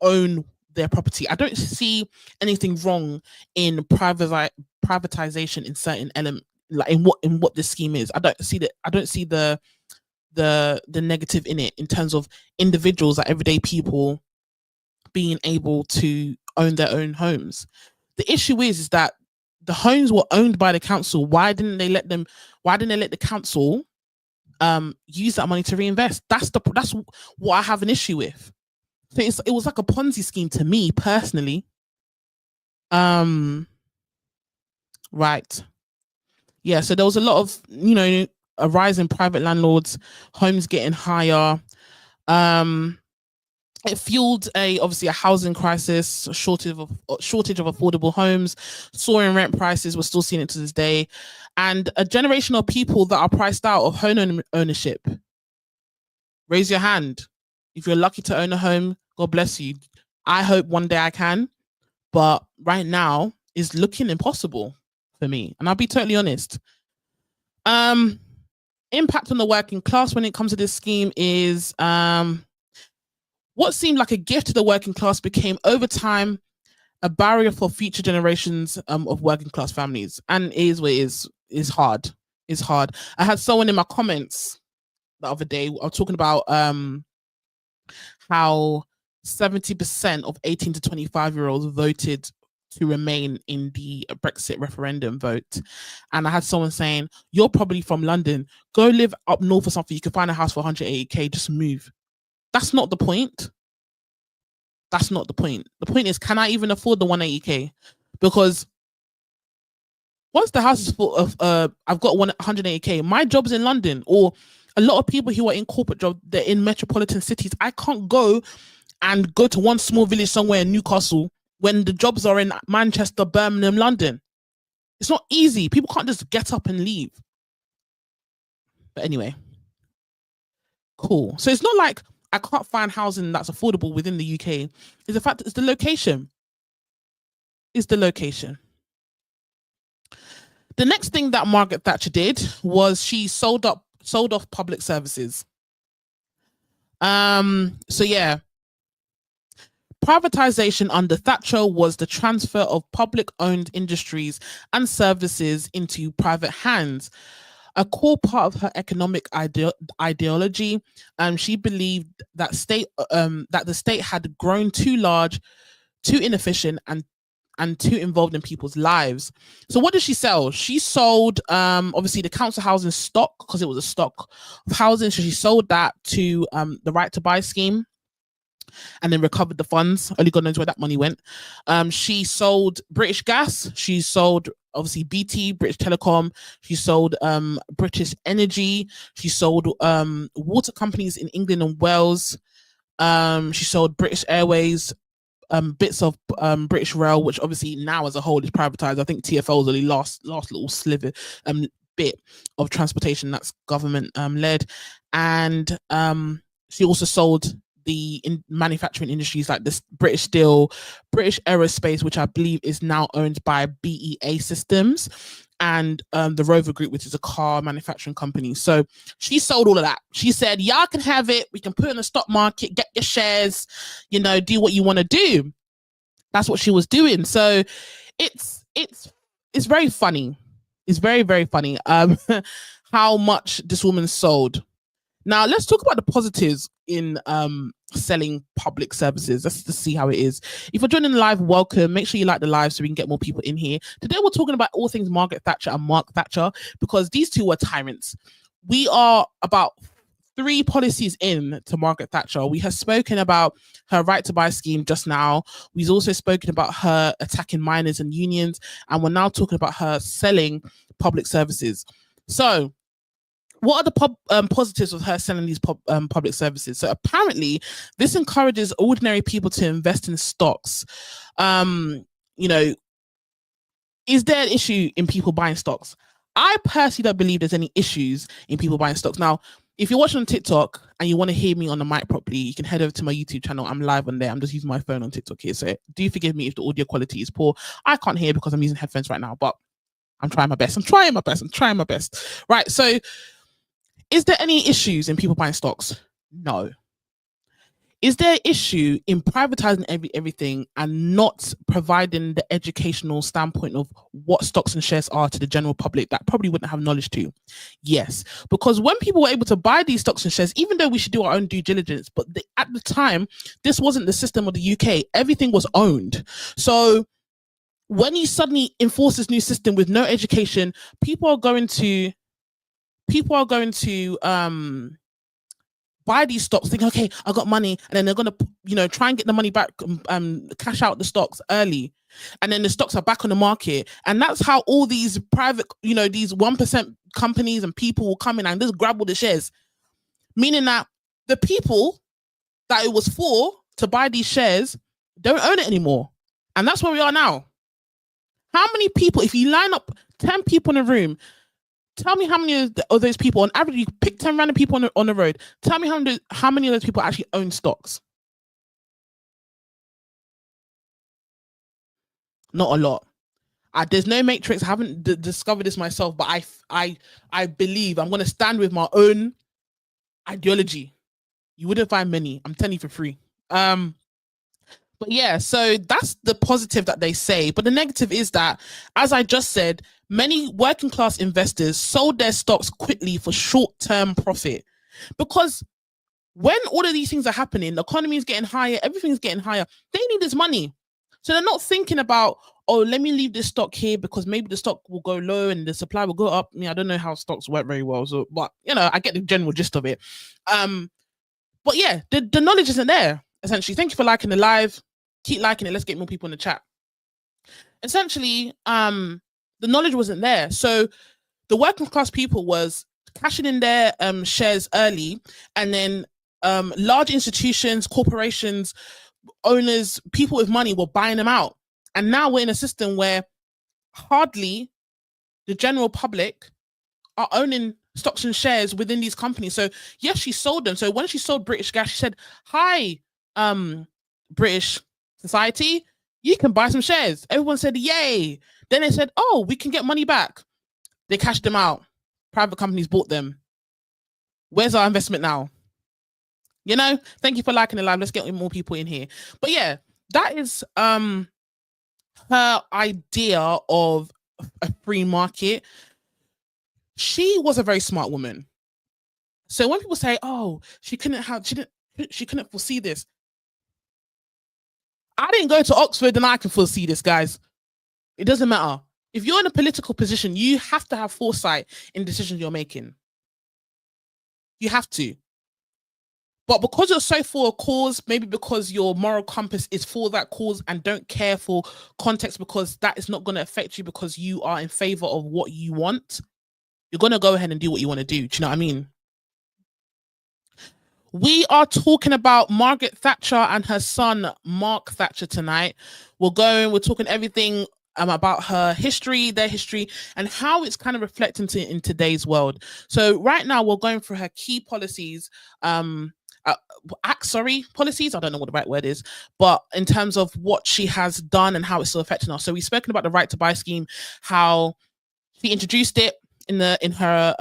own their property. I don't see anything wrong in privatization in certain element, like in what this scheme is. I don't see the negative in it, in terms of individuals, like everyday people, being able to own their own homes. The issue is that the homes were owned by the council. Why didn't they let the council use that money to reinvest? That's what I have an issue with. So it was like a Ponzi scheme to me personally. Right. Yeah, so there was a lot of, you know, a rise in private landlords, homes getting higher. It fueled obviously a housing crisis, a shortage of affordable homes, soaring rent prices. We're still seeing it to this day, and a generation of people that are priced out of home ownership. Raise your hand if you're lucky to own a home. God bless you. I hope one day I can, but right now is looking impossible for me, and I'll be totally honest. Impact on the working class when it comes to this scheme is what seemed like a gift to the working class became over time a barrier for future generations of working class families, and is what it is. Is hard. It's hard. I had someone in my comments the other day. I was talking about how 70% of 18 to 25-year-olds voted to remain in the Brexit referendum vote. And I had someone saying, you're probably from London. Go live up north or something. You can find a house for 180k. Just move. That's not the point. That's not the point. The point is, can I even afford the 180k? Because once the house is full of, I've got 180k, my job's in London, or a lot of people who are in corporate jobs, they're in metropolitan cities. I can't go to one small village somewhere in Newcastle when the jobs are in Manchester, Birmingham, London. It's not easy. People can't just get up and leave. But anyway, cool. So it's not like I can't find housing that's affordable within the UK. It's the fact that it's the location. It's the location. The next thing that Margaret Thatcher did was she sold off public services. So yeah, privatization under Thatcher was the transfer of public-owned industries and services into private hands. A core part of her economic ideology, she believed that the state had grown too large, too inefficient, and too involved in people's lives. So what did she sell? She sold obviously the council housing stock, because it was a stock of housing. So she sold that to the right to buy scheme, and then recovered the funds. Only God knows where that money went. She sold British Gas. She sold obviously BT, British Telecom. She sold British Energy. She sold water companies in England and Wales. She sold British Airways, bits of British Rail, which obviously now as a whole is privatized. I think TfL is the last little sliver bit of transportation that's government led. And she also sold the manufacturing industries like this British Steel, British Aerospace, which I believe is now owned by BEA Systems, and the Rover Group, which is a car manufacturing company. So she sold all of that. She said, y'all can have it. We can put it in the stock market, get your shares, do what you want to do. That's what she was doing. So it's very funny. It's very, very funny how much this woman sold. Now, let's talk about the positives in selling public services. Let's just see how it is. If you're joining the live, welcome. Make sure you like the live so we can get more people in here. Today, we're talking about all things Margaret Thatcher and Mark Thatcher, because these two were tyrants. We are about 3 policies in to Margaret Thatcher. We have spoken about her right to buy scheme just now. We've also spoken about her attacking miners and unions, and we're now talking about her selling public services. So what are the positives of her selling these public services? So apparently this encourages ordinary people to invest in stocks. Is there an issue in people buying stocks? I personally don't believe there's any issues in people buying stocks. Now, if you're watching on TikTok and you want to hear me on the mic properly, you can head over to my YouTube channel. I'm live on there. I'm just using my phone on TikTok here. So do forgive me if the audio quality is poor. I can't hear because I'm using headphones right now, but I'm trying my best. I'm trying my best. Right. So is there any issues in people buying stocks? No. Is there an issue in privatizing everything and not providing the educational standpoint of what stocks and shares are to the general public that probably wouldn't have knowledge to? Yes, because when people were able to buy these stocks and shares, even though we should do our own due diligence, but at the time, this wasn't the system of the UK. Everything was owned. So when you suddenly enforce this new system with no education, people are going to buy these stocks thinking, okay, I got money, and then they're going to try and get the money back, cash out the stocks early, and then the stocks are back on the market. And that's how all these private, these 1% companies and people will come in and just grab all the shares, meaning that the people that it was for to buy these shares don't own it anymore. And that's where we are now. How many people, if you line up 10 people in a room, tell me how many of those people, on average, you pick 10 random people on the road, tell me how many of those people actually own stocks? Not a lot. There's no matrix. I haven't discovered this myself, but I believe I'm going to stand with my own ideology. You wouldn't find many. I'm telling you for free. But yeah, so that's the positive that they say. But the negative is that, as I just said, many working class investors sold their stocks quickly for short-term profit. Because when all of these things are happening, the economy is getting higher, everything's getting higher, they need this money. So they're not thinking about, oh, let me leave this stock here because maybe the stock will go low and the supply will go up. I mean, I don't know how stocks work very well, so but I get the general gist of it. But yeah, the knowledge isn't there, essentially. Thank you for liking the live. Keep liking it. Let's get more people in the chat. Essentially, the knowledge wasn't there. So the working class people was cashing in their shares early, and then large institutions, corporations, owners, people with money were buying them out. And now we're in a system where hardly the general public are owning stocks and shares within these companies. So yes, she sold them. So when she sold British Gas, she said, hi, British society, you can buy some shares. Everyone said, yay. Then they said, oh, we can get money back. They cashed them out. Private companies bought them. Where's our investment now? Thank you for liking the live. Let's get more people in here. But yeah, that is her idea of a free market. She was a very smart woman. So when people say, oh, she couldn't foresee this. I didn't go to Oxford and I can foresee this, guys. It doesn't matter. If you're in a political position, you have to have foresight in decisions you're making. You have to. But because you're so for a cause, maybe because your moral compass is for that cause and don't care for context because that is not going to affect you because you are in favor of what you want, you're going to go ahead and do what you want to do. Do you know what I mean? We are talking about Margaret Thatcher and her son, Mark Thatcher, tonight. We're talking everything about her history, their history, and how it's kind of reflecting in today's world. So right now we're going through her key policies, policies. I don't know what the right word is, but in terms of what she has done and how it's still affecting us. So we've spoken about the right to buy scheme, how she introduced it in her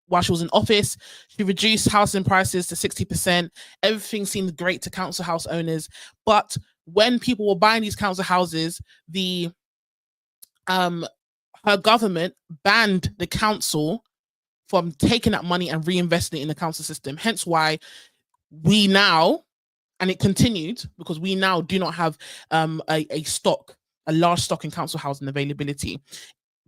while she was in office. She reduced housing prices to 60%. Everything seemed great to council house owners, but when people were buying these council houses, her government banned the council from taking that money and reinvesting it in the council system. Hence why we now, and it continued because we now do not have a large stock in council housing availability.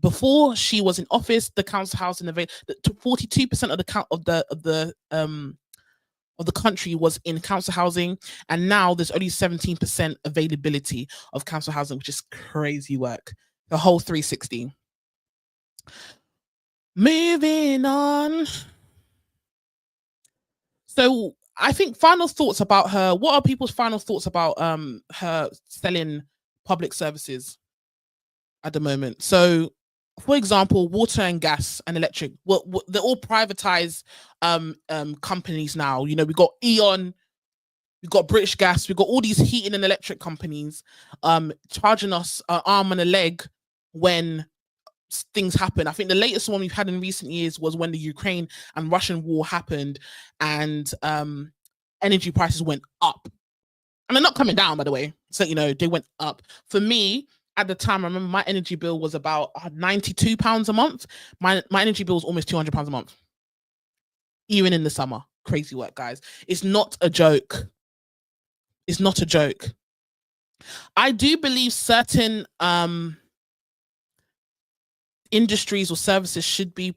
Before she was in office, the council housing 42% of the country was in council housing, and now there's only 17% availability of council housing, which is crazy work. The whole 360. Moving on. So I think final thoughts about her. What are people's final thoughts about her selling public services at the moment? So, for example, water and gas and electric, well, they're all privatized companies now. We got E.ON, we've got British Gas, we've got all these heating and electric companies charging us an arm and a leg when things happen. I think the latest one we've had in recent years was when the Ukraine and Russian war happened and energy prices went up. And they're not coming down, by the way. So, they went up. For me, at the time, I remember my energy bill was about £92 a month. My energy bill was almost £200 a month. Even in the summer. Crazy work, guys. It's not a joke. It's not a joke. I do believe certain industries or services should be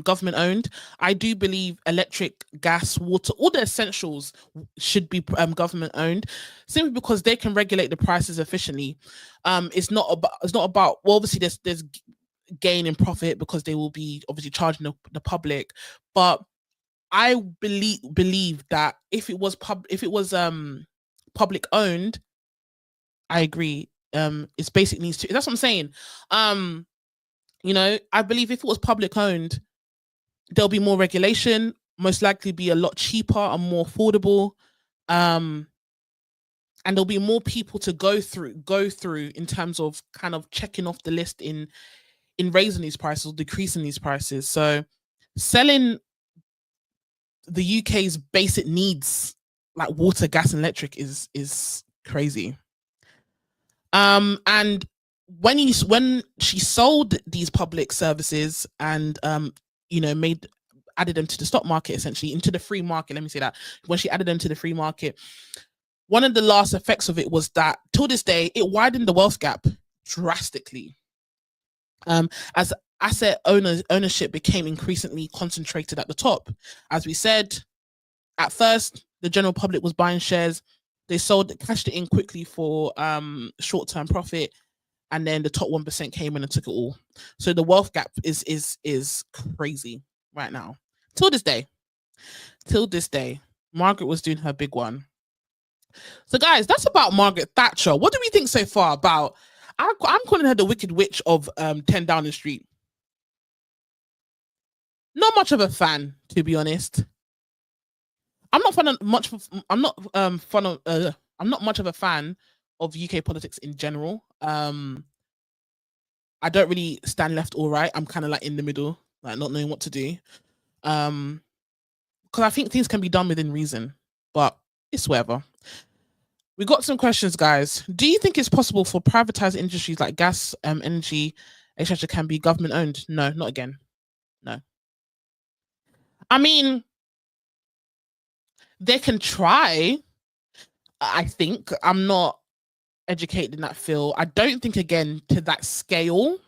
government owned. I do believe electric, gas, water, all the essentials should be government owned, simply because they can regulate the prices efficiently. It's not about well, obviously there's gain in profit because they will be obviously charging the public. But I believe that if it was public owned, I agree. It's basic needs to. That's what I'm saying. I believe if it was public owned, there'll be more regulation. Most likely, be a lot cheaper and more affordable. And there'll be more people to go through in terms of kind of checking off the list in raising these prices or decreasing these prices. So selling the UK's basic needs like water, gas, and electric is crazy. And when she sold these public services and added them to the stock market, essentially into the free market, let me say that, when she added them to the free market, one of the last effects of it was that till this day it widened the wealth gap drastically, as asset ownership became increasingly concentrated at the top. As we said, at first the general public was buying shares, they cashed it in quickly for short-term profit, and then the top 1% came in and took it all. So the wealth gap is crazy right now. Till this day, Margaret was doing her big one. So guys, that's about Margaret Thatcher. What do we think so far about, I'm calling her the Wicked Witch of 10 Downing Street. Not much of a fan, to be honest. I'm not much of a fan of UK politics in general. I don't really stand left or right. I'm kind of like in the middle, like not knowing what to do. Because I think things can be done within reason, but it's whatever. We got some questions, guys. Do you think it's possible for privatized industries like gas, energy, etc. can be government owned? No, not again. No. I mean, they can try. I think. I'm not educated in that field. I don't think, again, to that scale.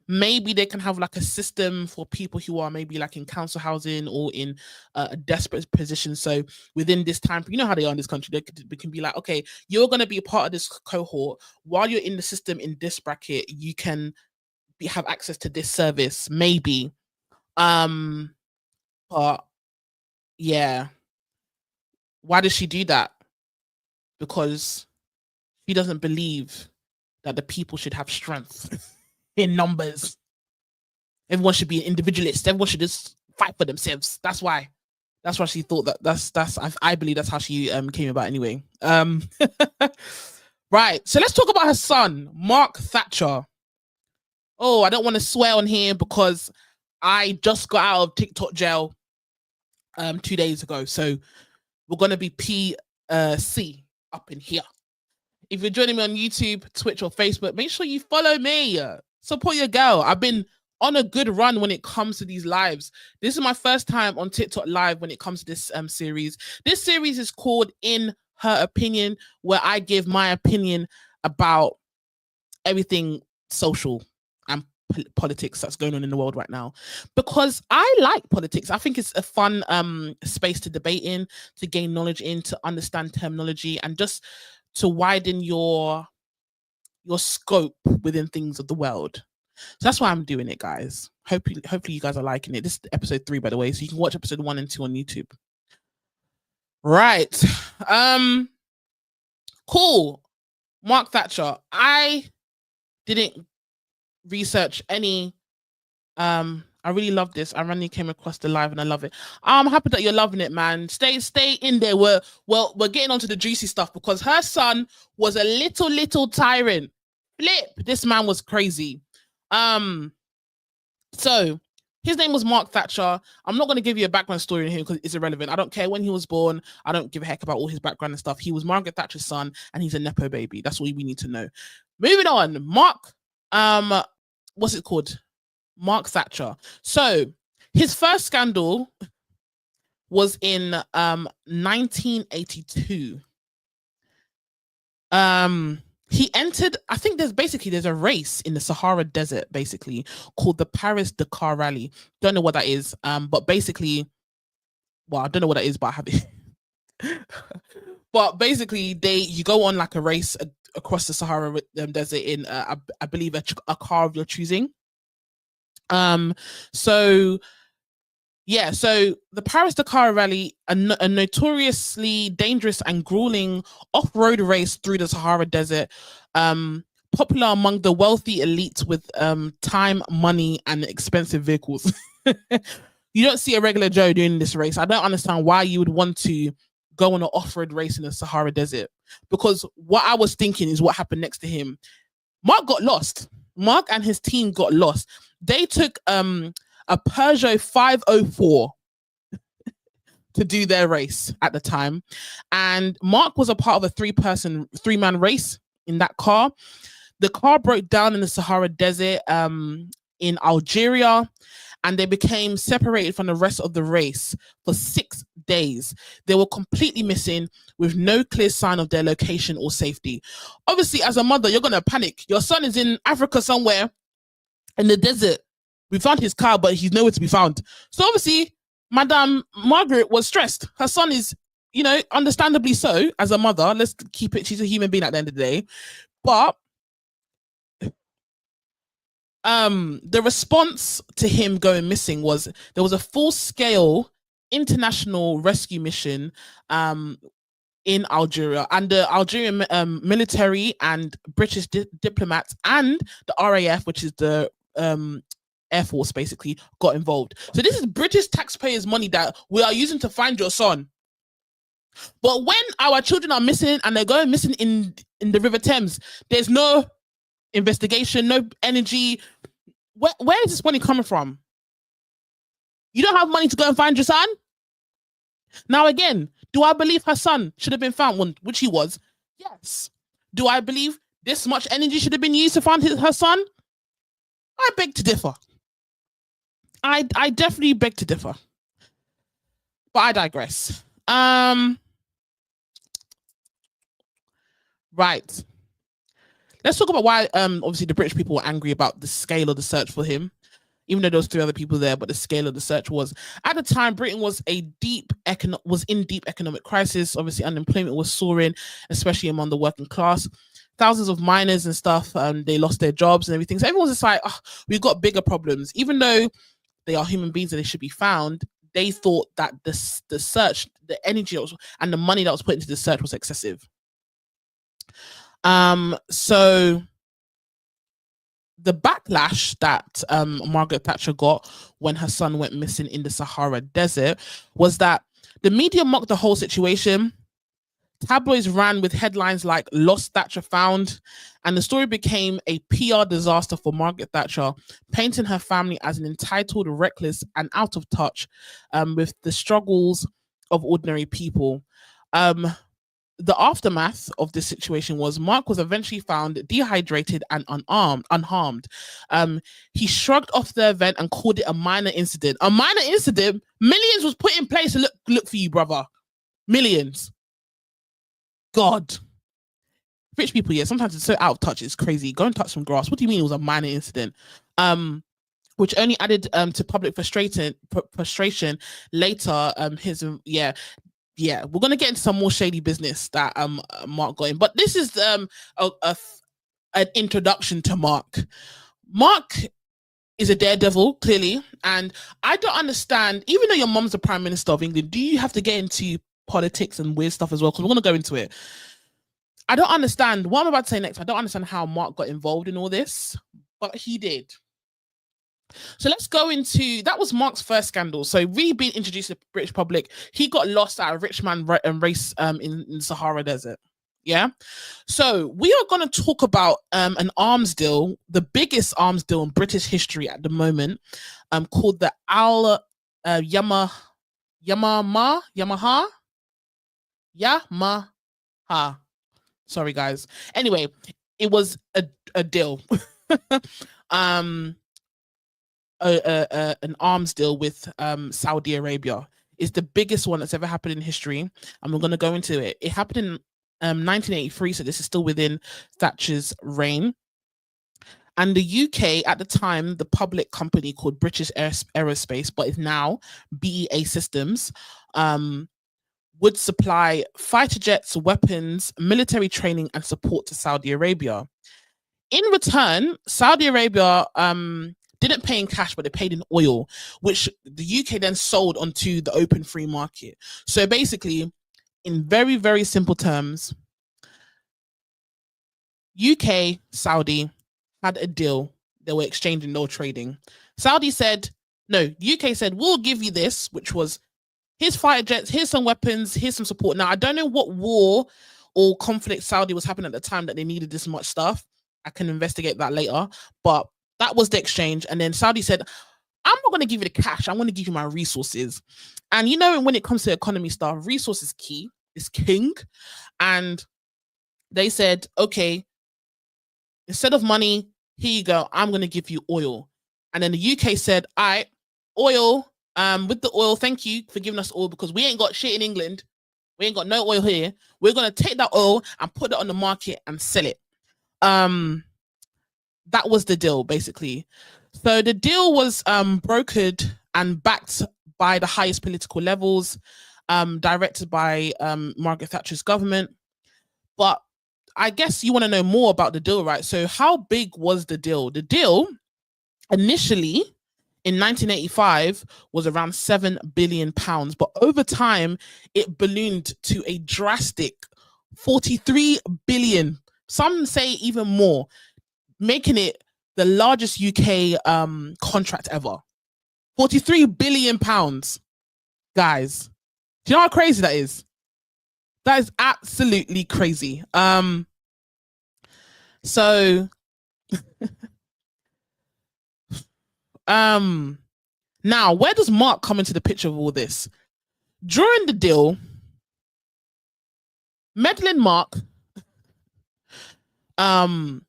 Maybe they can have like a system for people who are maybe like in council housing or in a desperate position. So within this time, you know how they are in this country, they can be like, okay, you're going to be a part of this cohort. While you're in the system in this bracket, you can have access to this service, maybe. But yeah, why does she do that? Because she doesn't believe that the people should have strength in numbers. Everyone should be an individualist. Everyone should just fight for themselves. That's why she thought that. I believe that's how she came about anyway. Right. So let's talk about her son, Mark Thatcher. Oh, I don't want to swear on here because I just got out of TikTok jail 2 days ago. So we're gonna be PC up in here. If you're joining me on YouTube, Twitch, or Facebook, make sure you follow me. Support your girl. I've been on a good run when it comes to these lives. This is my first time on TikTok live when it comes to this series. This series is called In Her Opinion, where I give my opinion about everything social and politics that's going on in the world right now, because I like politics. I think it's a fun space to debate in, to gain knowledge in, to understand terminology, and just to widen your scope within things of the world. So that's why I'm doing it, guys. Hopefully you guys are liking it. This is episode 3, by the way, so you can watch episode 1 and 2 on YouTube. Right. Cool. Mark Thatcher. I didn't research any. I really love this. I randomly came across the live and I love it. I'm happy that you're loving it, man. Stay in there. We're getting onto the juicy stuff, because her son was a little tyrant. Flip. This man was crazy. So his name was Mark Thatcher. I'm not going to give you a background story in here because it's irrelevant. I don't care when he was born. I don't give a heck about all his background and stuff. He was Margaret Thatcher's son, and he's a nepo baby. That's all we need to know. Moving on. Mark, what's it called? Mark Thatcher. So his first scandal was in 1982. He entered, I think there's a race in the Sahara Desert, basically, called the Paris-Dakar Rally. Don't know what that is. But basically, well, I don't know what that is, but I have it. But basically, you go on like a race across the Sahara Desert in, I believe, a car of your choosing. So yeah, so the Paris-Dakar rally, a notoriously dangerous and grueling off-road race through the Sahara Desert, popular among the wealthy elites with time, money, and expensive vehicles. You don't see a regular Joe doing this race. I don't understand why you would want to go on an off-road race in the Sahara Desert, because what I was thinking is what happened next to him. Mark got lost. Mark and his team got lost. They took a Peugeot 504 to do their race at the time. And Mark was a part of a three-man race in that car. The car broke down in the Sahara Desert in Algeria, and they became separated from the rest of the race for 6 days. They were completely missing with no clear sign of their location or safety. Obviously, as a mother, you're going to panic. Your son is in Africa somewhere in the desert. We found his car, but he's nowhere to be found. So obviously, Madame Margaret was stressed. Her son is, understandably so, as a mother. Let's keep it. She's a human being at the end of the day. But the response to him going missing was there was a full-scale international rescue mission in Algeria, and the Algerian military and British diplomats and the RAF, which is the Air Force, basically got involved. So this is British taxpayers' money that we are using to find your son. But when our children are missing and they're going missing in the River Thames, there's no investigation, no energy. Where is this money coming from? You don't have money to go and find your son? Now again, do I believe her son should have been found, which he was? Yes. Do I believe this much energy should have been used to find her son? I beg to differ. I definitely beg to differ. But I digress. Right. Let's talk about why obviously the British people were angry about the scale of the search for him. Even though there was 3 other people there, but the scale of the search was, at the time, Britain was in deep economic crisis. Obviously, unemployment was soaring, especially among the working class. Thousands of miners and stuff, they lost their jobs and everything. So everyone's just like, oh, we've got bigger problems. Even though they are human beings and they should be found, they thought that the search, the energy and the money that was put into the search was excessive. So the backlash that Margaret Thatcher got when her son went missing in the Sahara Desert was that the media mocked the whole situation. Tabloids ran with headlines like "Lost Thatcher Found," and the story became a PR disaster for Margaret Thatcher, painting her family as an entitled, reckless, and out of touch with the struggles of ordinary people. The aftermath of this situation was Mark was eventually found dehydrated and unharmed. He shrugged off the event and called it a minor incident. A minor incident? Millions was put in place to look for you, brother. Millions. God. Rich people, yeah, sometimes it's so out of touch, it's crazy. Go and touch some grass. What do you mean it was a minor incident? Which only added to public frustration later. We're gonna get into some more shady business that Mark got in, but this is an introduction to Mark. Mark is a daredevil, clearly, and I don't understand. Even though your mom's the Prime Minister of England, do you have to get into politics and weird stuff as well? Because we're gonna go into it. I don't understand what I'm about to say next. I don't understand how Mark got involved in all this, but he did. So let's go into, that was Mark's first scandal. So really being introduced to the British public, he got lost at a rich man race in the Sahara Desert. Yeah. So we are going to talk about an arms deal, the biggest arms deal in British history at the moment, called the Yamaha. Sorry, guys. Anyway, it was a deal. An arms deal with Saudi Arabia. It's the biggest one that's ever happened in history, and we're going to go into it. It happened in 1983, so this is still within Thatcher's reign. And the UK, at the time, the public company called British Aerospace, but is now BEA Systems, would supply fighter jets, weapons, military training, and support to Saudi Arabia. In return, Saudi Arabia didn't pay in cash, but they paid in oil, which the UK then sold onto the open free market. So basically, in very, very simple terms, UK, Saudi had a deal. They were exchanging, no trading. Saudi said, no, UK said, we'll give you this, which was, here's fighter jets, here's some weapons, here's some support. Now, I don't know what war or conflict Saudi was happening at the time that they needed this much stuff. I can investigate that later. But that was the exchange. And then Saudi said, I'm not going to give you the cash. I'm going to give you my resources. And you know, when it comes to economy stuff, resource is key, is king. And they said, okay, instead of money, here you go. I'm going to give you oil. And then the UK said, all right, oil, with the oil, thank you for giving us oil because we ain't got shit in England. We ain't got no oil here. We're going to take that oil and put it on the market and sell it. That was the deal, basically. So the deal was brokered and backed by the highest political levels, directed by Margaret Thatcher's government. But I guess you want to know more about the deal, right? So how big was the deal? The deal initially in 1985 was around £7 billion, but over time it ballooned to a drastic 43 billion. Some say even more, making it the largest UK contract ever. 43 billion pounds, guys. Do you know how crazy that is? That is absolutely crazy. So now where does Mark come into the picture of all this? During the deal, meddling Mark got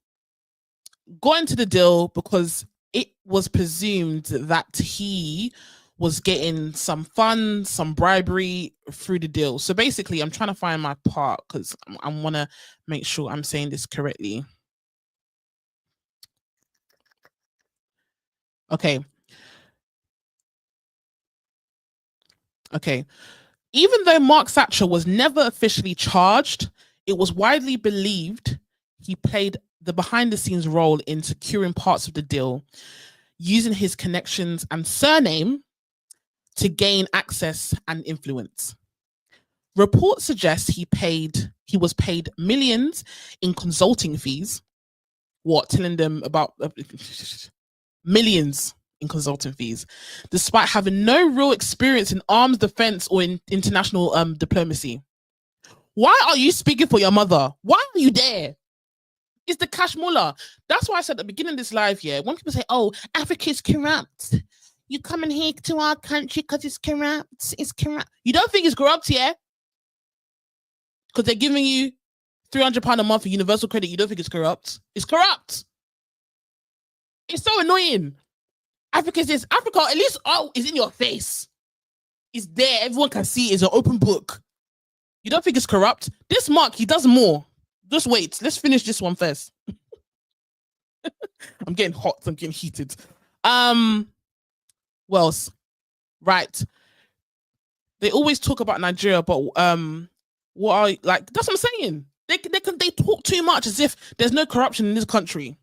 into the deal because it was presumed that he was getting some funds, some bribery through the deal. So basically, I'm trying to find my part because I want to make sure I'm saying this correctly. Okay. Even though Mark Thatcher was never officially charged, it was widely believed he played the behind-the-scenes role in securing parts of the deal, using his connections and surname to gain access and influence. Reports suggest he was paid millions in consulting fees. What, telling them about millions in consulting fees, despite having no real experience in arms defense or in international diplomacy. Why are you speaking for your mother? Why are you there? It's the cash mullah. That's why I said at the beginning of this live, yeah, when people say, oh, Africa's corrupt, you coming here to our country because it's corrupt. It's corrupt. You don't think it's corrupt, yeah? Because they're giving you £300 a month for universal credit. You don't think it's corrupt? It's corrupt. It's so annoying. Africa says, Africa, at least, oh, it's in your face. It's there. Everyone can see it. It's an open book. You don't think it's corrupt? This Mark, he does more. Just wait. Let's finish this one first. I'm getting hot. I'm getting heated. Well, right. They always talk about Nigeria, but what are like? That's what I'm saying. They talk too much as if there's no corruption in this country.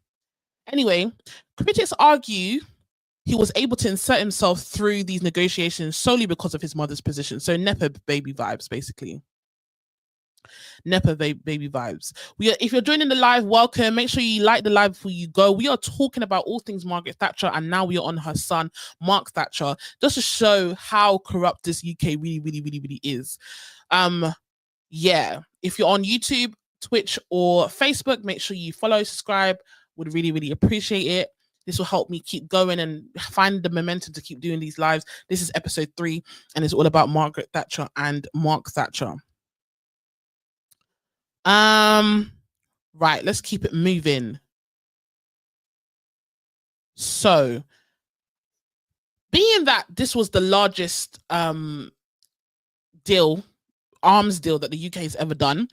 Anyway, critics argue he was able to insert himself through these negotiations solely because of his mother's position. So Nepo baby vibes, basically. Nepo baby vibes. If you're joining the live, welcome. Make sure you like the live before you go. We are talking about all things Margaret Thatcher, and now we are on her son, Mark Thatcher, just to show how corrupt this UK really is. Yeah. If you're on YouTube, Twitch, or Facebook, make sure you follow, subscribe. Would really appreciate it. This will help me keep going and find the momentum to keep doing these lives. This is episode 3, and it's all about Margaret Thatcher and Mark Thatcher. Right, let's keep it moving. So, being that this was the largest arms deal that the UK has ever done,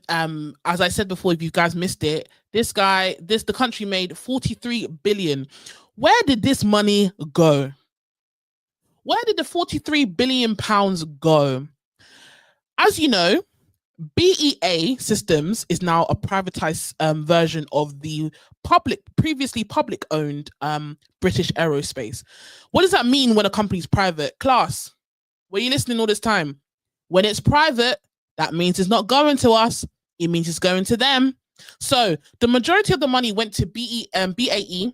as I said before, if you guys missed it, the country made 43 billion. Where did this money go? Where did the 43 billion pounds go? As you know, BEA Systems is now a privatized version of the previously public owned British Aerospace. What does that mean when a company's private? Class, were you listening all this time? When it's private, that means it's not going to us. It means it's going to them. So the majority of the money went to BAE,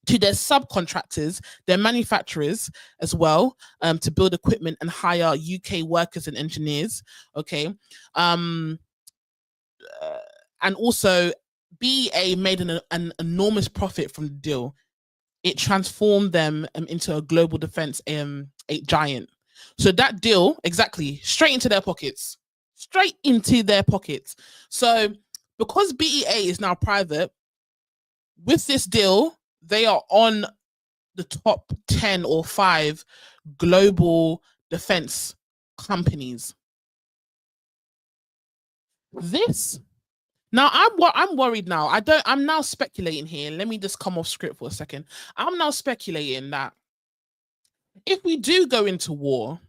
to their subcontractors, their manufacturers as well, to build equipment and hire UK workers and engineers. Okay. And also BEA made an enormous profit from the deal. It transformed them into a global defense giant. So that deal, exactly, straight into their pockets. Straight into their pockets. So because BEA is now private, with this deal, they are on the top 10 or 5 global defense companies. This now I'm worried now. I'm now speculating here. Let me just come off script for a second. I'm now speculating that if we do go into war,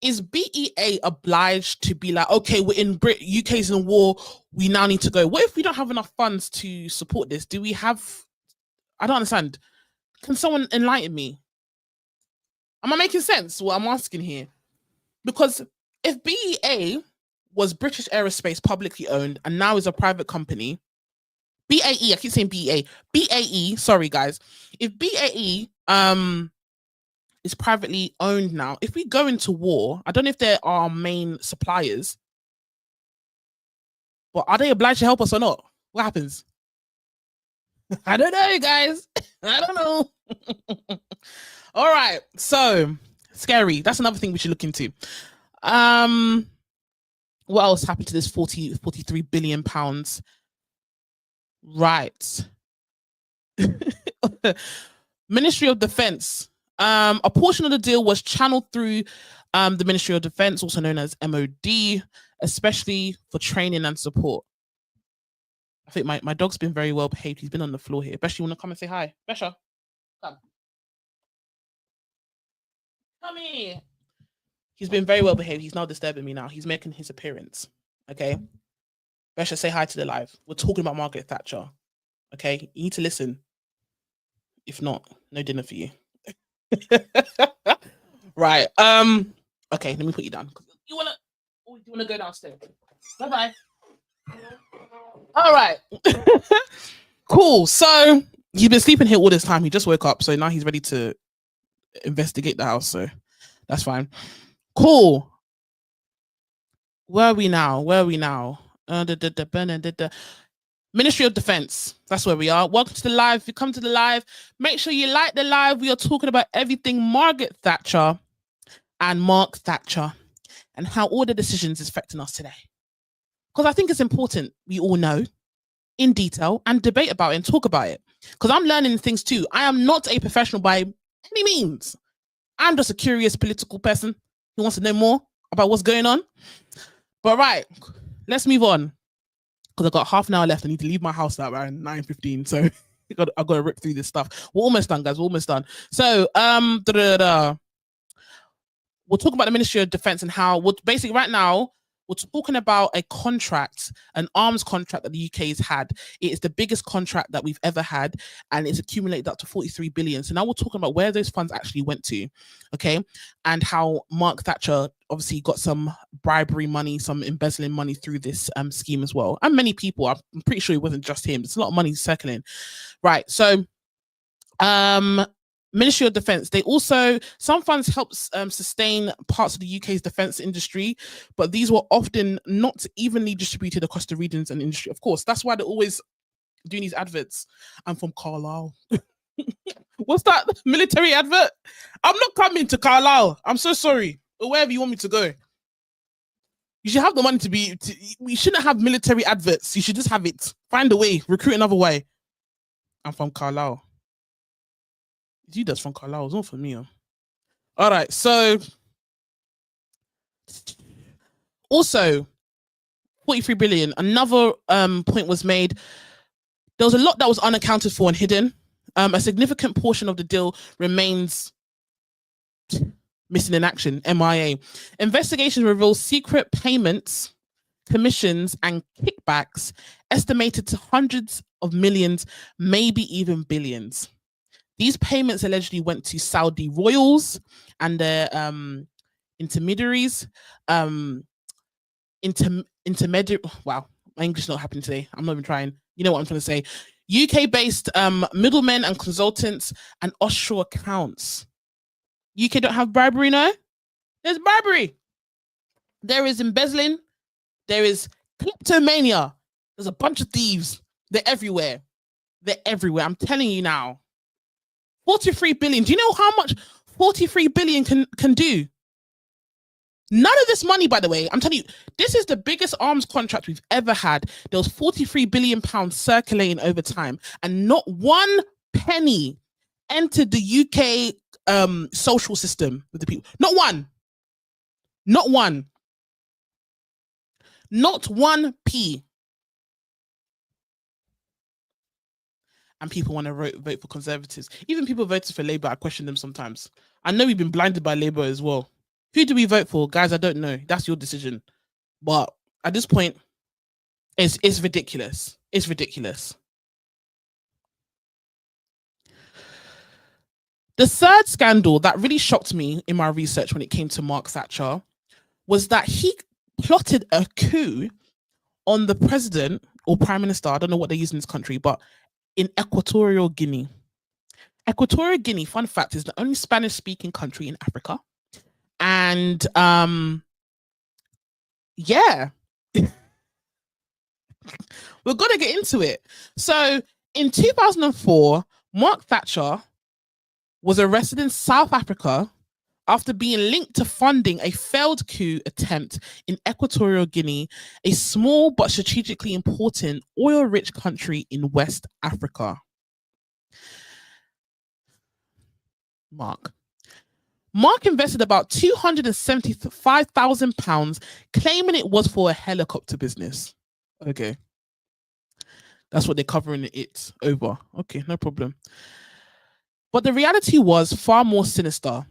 is BEA obliged to be like, okay, we're in UK's in war, we now need to go? What if we don't have enough funds to support this? Do we have, I don't understand. Can someone enlighten me? Am I making sense what I'm asking here? Because if BEA was British Aerospace, publicly owned, and now is a private company, BAE, I keep saying BAE, sorry guys. If BAE is privately owned now, if we go into war, I don't know if they're our main suppliers, but are they obliged to help us or not? What happens? I don't know, guys. I don't know. All right, so scary. That's another thing we should look into. What else happened to this 43 billion pounds? Right. Ministry of Defense. A portion of the deal was channeled through the Ministry of Defense, also known as MOD, especially for training and support. I think my dog's been very well behaved. He's been on the floor here. Besha, you want to come and say hi? Besha, come. Come here. He's been very well behaved. He's now disturbing me now. He's making his appearance. Okay. Besha, say hi to the live. We're talking about Margaret Thatcher. Okay. You need to listen. If not, no dinner for you. Right. Okay, let me put you down. You wanna go downstairs? Bye-bye. All right. Cool. So he's been sleeping here all this time. He just woke up, so now he's ready to investigate the house. So that's fine. Cool. Where are we now? Ministry of Defense. That's where we are. Welcome to the live. If you come to the live, make sure you like the live. We are talking about everything Margaret Thatcher and Mark Thatcher and how all the decisions is affecting us today. Because I think it's important we all know in detail and debate about it and talk about it. Because I'm learning things too. I am not a professional by any means. I'm just a curious political person who wants to know more about what's going on. But right, let's move on. Because I've got half an hour left. I need to leave my house at around 9:15. So I've got to rip through this stuff. We're almost done, guys. We're almost done. So we'll talk about the Ministry of Defense and how basically right now we're talking about a contract, an arms contract that the UK has had. It is the biggest contract that we've ever had, and it's accumulated up to 43 billion. So now we're talking about where those funds actually went to, okay? And how Mark Thatcher obviously got some bribery money, some embezzling money through this scheme as well. And many people, I'm pretty sure it wasn't just him. It's a lot of money circling. Right, so Ministry of Defense, they also, some funds help sustain parts of the UK's defense industry, but these were often not evenly distributed across the regions and industry. Of course, that's why they're always doing these adverts. I'm from Carlisle. What's that military advert? I'm not coming to Carlisle. I'm so sorry. Or wherever you want me to go. You should have the money to be, we shouldn't have military adverts. You should just have it. Find a way, recruit another way. I'm from Carlisle. You that's from Carlisle, it's not for me. Huh? All right, so also 43 billion. Another point was made. There was a lot that was unaccounted for and hidden. A significant portion of the deal remains missing in action, MIA. Investigations reveal secret payments commissions, and kickbacks estimated to hundreds of millions, maybe even billions. These payments allegedly went to Saudi royals and their intermediaries, intermediate. Wow, my English is not happening today. I'm not even trying. You know what I'm trying to say. UK-based middlemen and consultants and offshore accounts. UK don't have bribery, no? There's bribery. There is embezzling. There is kleptomania. There's a bunch of thieves. They're everywhere. They're everywhere. I'm telling you now. 43 billion. Do you know how much 43 billion can do? None of this money, by the way, I'm telling you, this is the biggest arms contract we've ever had. There was 43 billion pounds circulating over time, and not one penny entered the UK social system with the people. Not one. Not one. Not one p. And people want to vote for Conservatives. Even people voted for Labour, I question them sometimes. I know we've been blinded by Labour as well. Who do we vote for? Guys, I don't know. That's your decision. But at this point, it's ridiculous. It's ridiculous. The third scandal that really shocked me in my research when it came to Mark Thatcher was that he plotted a coup on the president or prime minister, I don't know what they use in this country, but in Equatorial Guinea. Equatorial Guinea, fun fact, is the only Spanish-speaking country in Africa. And yeah, we're gonna get into it. So in 2004, Mark Thatcher was arrested in South Africa after being linked to funding a failed coup attempt in Equatorial Guinea, a small but strategically important oil-rich country in West Africa. Mark invested about £275,000, claiming it was for a helicopter business. Okay. That's what they're covering it over. Okay, no problem. But the reality was far more sinister.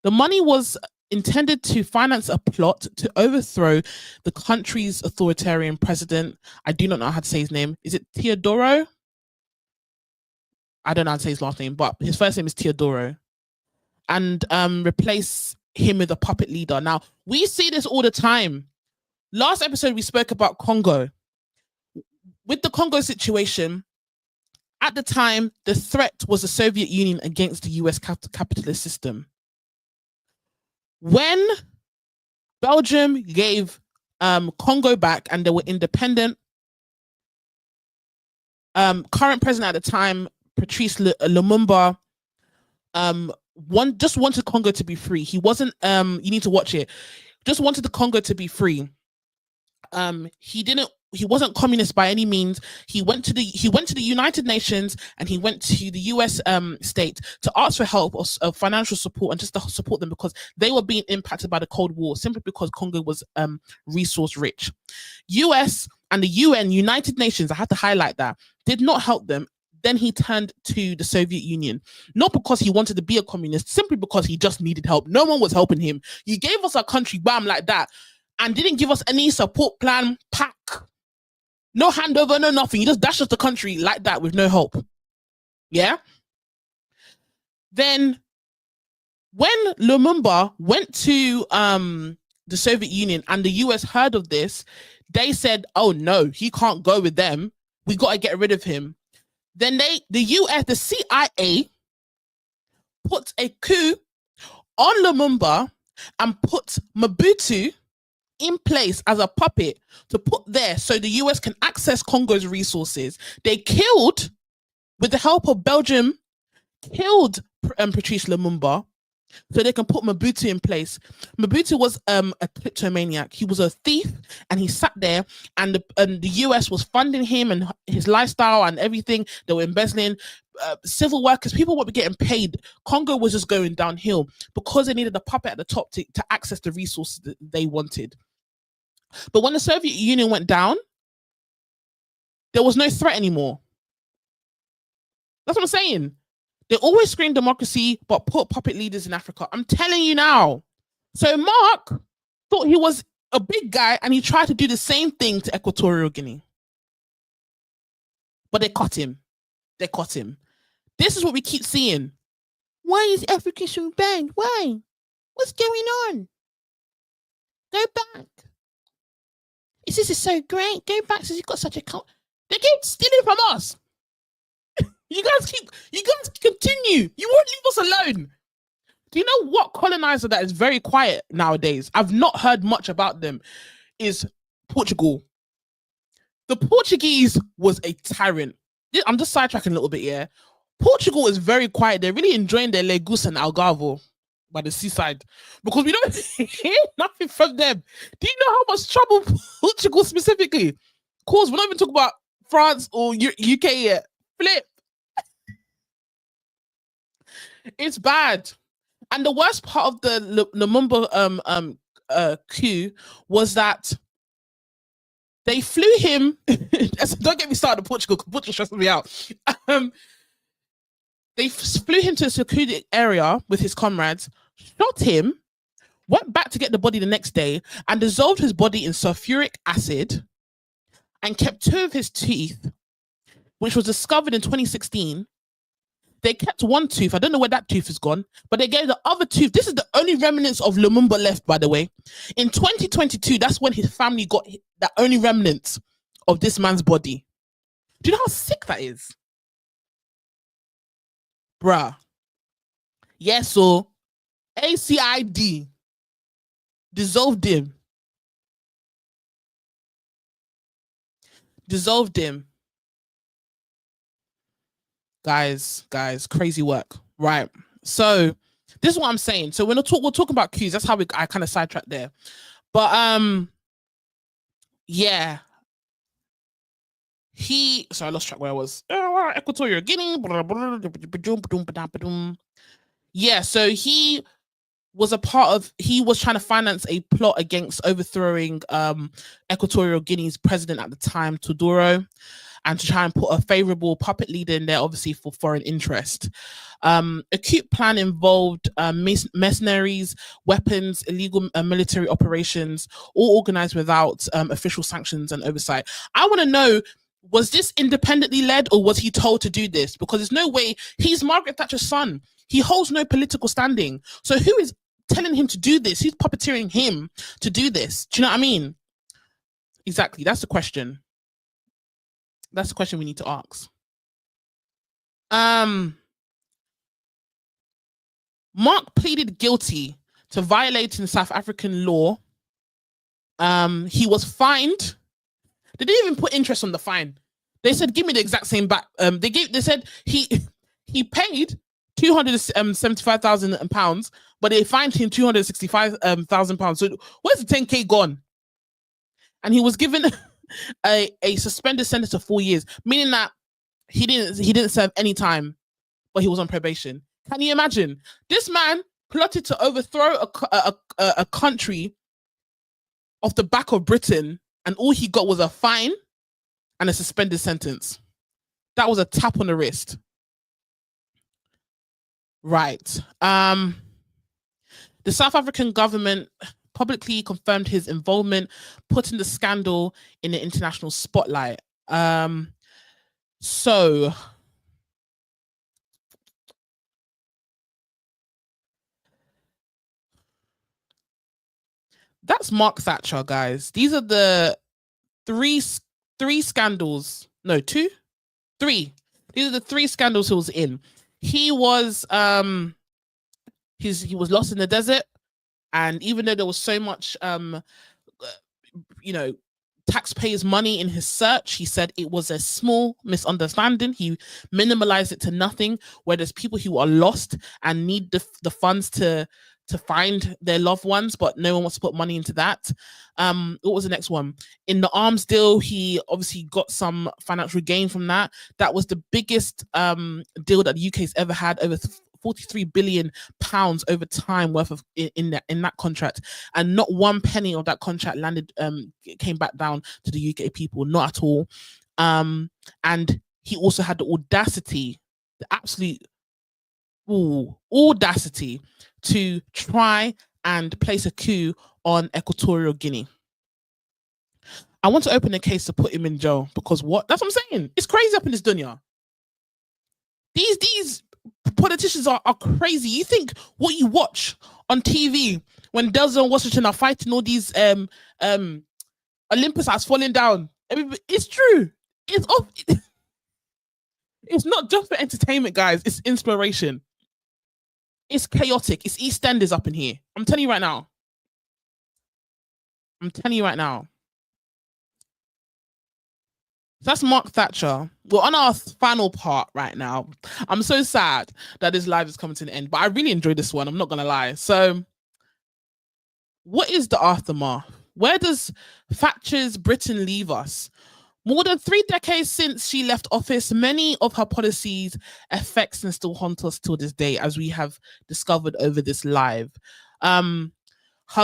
The money was intended to finance a plot to overthrow the country's authoritarian president. I do not know how to say his name. Is it Teodoro? I don't know how to say his last name, but his first name is Teodoro. And replace him with a puppet leader. Now, we see this all the time. Last episode, we spoke about Congo. With the Congo situation, at the time, the threat was the Soviet Union against the US capitalist system. When Belgium gave Congo back and they were independent, current president at the time, Patrice Lumumba, just wanted Congo to be free. He wasn't you need to watch it. Just wanted the Congo to be free. He wasn't communist by any means. He went to the United Nations and he went to the US state to ask for help of financial support and just to support them because they were being impacted by the Cold War simply because Congo was resource rich. US and the UN, United Nations, I have to highlight that, did not help them. Then he turned to the Soviet Union, not because he wanted to be a communist, simply because he just needed help. No one was helping him. You gave us our country, bam, like that, and didn't give us any support plan, pack. No handover, no nothing. You just dashed us the country like that with no help. Yeah? Then when Lumumba went to the Soviet Union and the US heard of this, they said, oh no, he can't go with them. We got to get rid of him. Then the US, the CIA, put a coup on Lumumba and put Mobutu in place as a puppet to put there so the US can access Congo's resources. They killed, with the help of Belgium, killed Patrice Lumumba so they can put Mobutu in place. Mobutu was a kleptomaniac. He was a thief and he sat there and the US was funding him and his lifestyle and everything. They were embezzling. Civil workers, people were getting paid. Congo was just going downhill because they needed a puppet at the top to access the resources that they wanted. But when the Soviet Union went down, there was no threat anymore. That's what I'm saying. They always scream democracy, but put puppet leaders in Africa. I'm telling you now. So Mark thought he was a big guy, and he tried to do the same thing to Equatorial Guinea. But they caught him. They caught him. This is what we keep seeing. Why is Africa so bad? Why? What's going on? Go back. This is so great. Go back since you've got such a they keep stealing from us. You guys continue. You won't leave us alone. Do you know what colonizer that is very quiet nowadays? I've not heard much about them. Is Portugal. The Portuguese was a tyrant. I'm just sidetracking a little bit, yeah. Portugal is very quiet. They're really enjoying their Lagos and Algarve by the seaside because we don't hear nothing from them. Do you know how much trouble Portugal specifically? Of course, we're not even talking about France or UK yet. Flip. It's bad. And the worst part of the Lumumba coup was that they flew him. Don't get me started on Portugal. Portugal stresses me out. They flew him to a secluded area with his comrades, shot him, went back to get the body the next day, and dissolved his body in sulfuric acid, and kept 2 of his teeth, which was discovered in 2016. They kept 1 tooth. I don't know where that tooth is gone, but they gave the other tooth. This is the only remnants of Lumumba left, by the way. In 2022, that's when his family got the only remnants of this man's body. Do you know how sick that is? Bruh. Yes, so ACID dissolved him. Dissolved him. Guys, crazy work. Right. So this is what I'm saying. So we're talking about coups. That's how I kind of sidetracked there. But yeah. Sorry, I lost track where I was. Equatorial Guinea. Yeah, so he was trying to finance a plot against overthrowing Equatorial Guinea's president at the time, Teodoro, and to try and put a favorable puppet leader in there, obviously for foreign interest. A coup plan involved mercenaries, weapons, illegal military operations, all organized without official sanctions and oversight. I want to know, was this independently led or was he told to do this? Because there's no way. He's Margaret Thatcher's son. He holds no political standing. So who is telling him to do this? Who's puppeteering him to do this? Do you know what I mean? Exactly. That's the question. That's the question we need to ask. Mark pleaded guilty to violating South African law. He was fined. They didn't even put interest on the fine. They said, give me the exact same back. They said he paid £275,000, but they fined him £265,000. So where's the 10K gone? And he was given a suspended sentence of 4 years, meaning that he didn't serve any time, but he was on probation. Can you imagine? This man plotted to overthrow a country off the back of Britain, and all he got was a fine and a suspended sentence. That was a tap on the wrist. Right. The South African government publicly confirmed his involvement, putting the scandal in the international spotlight. So that's Mark Thatcher, guys. These are the three scandals. No, 2? 3. These are the 3 scandals he was in. He was he was lost in the desert, and even though there was so much taxpayers' money in his search, he said it was a small misunderstanding. He minimalized it to nothing, where there's people who are lost and need the funds to find their loved ones, but no one wants to put money into that. What was the next one? In the arms deal, he obviously got some financial gain from that. That was the biggest deal that the UK's ever had, over 43 billion pounds over time worth of in that contract, and not one penny of that contract landed came back down to the UK people, not at all. And he also had the audacity, the absolute audacity to try and place a coup on Equatorial Guinea. I want to open a case to put him in jail because what? That's what I'm saying. It's crazy up in this dunya. These politicians are crazy. You think what you watch on TV when Denzel and Washington are fighting all these Olympus has fallen down. It's true. It's off. It's not just for entertainment, guys. It's inspiration. It's chaotic. It's EastEnders up in here. I'm telling you right now. I'm telling you right now. That's Mark Thatcher. We're on our final part right now. I'm so sad that this live is coming to an end, but I really enjoyed this one. I'm not going to lie. So, what is the aftermath? Where does Thatcher's Britain leave us? More than 3 decades since she left office, many of her policies' effects and still haunt us till this day, as we have discovered over this live. Her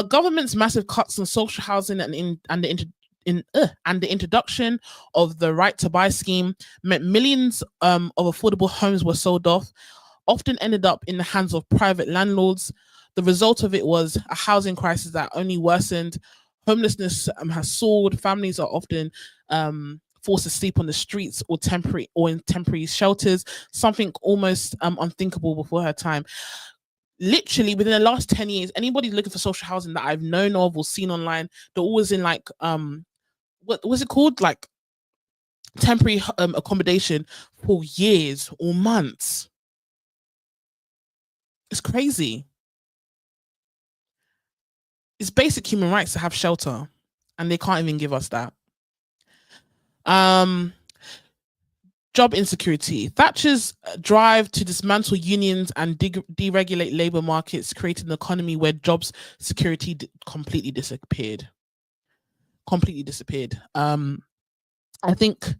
government's massive cuts on social housing and the introduction of the right to buy scheme meant millions of affordable homes were sold off, often ended up in the hands of private landlords. The result of it was a housing crisis that only worsened. Homelessness has soared. Families are often forced to sleep on the streets or in temporary shelters, something almost unthinkable before her time. Literally within the last 10 years, anybody looking for social housing that I've known of or seen online, they're always in like what was it called, like temporary accommodation for years or months. It's crazy. It's basic human rights to have shelter, and they can't even give us that. Job insecurity. Thatcher's drive to dismantle unions and deregulate labor markets created an economy where jobs security completely disappeared. I think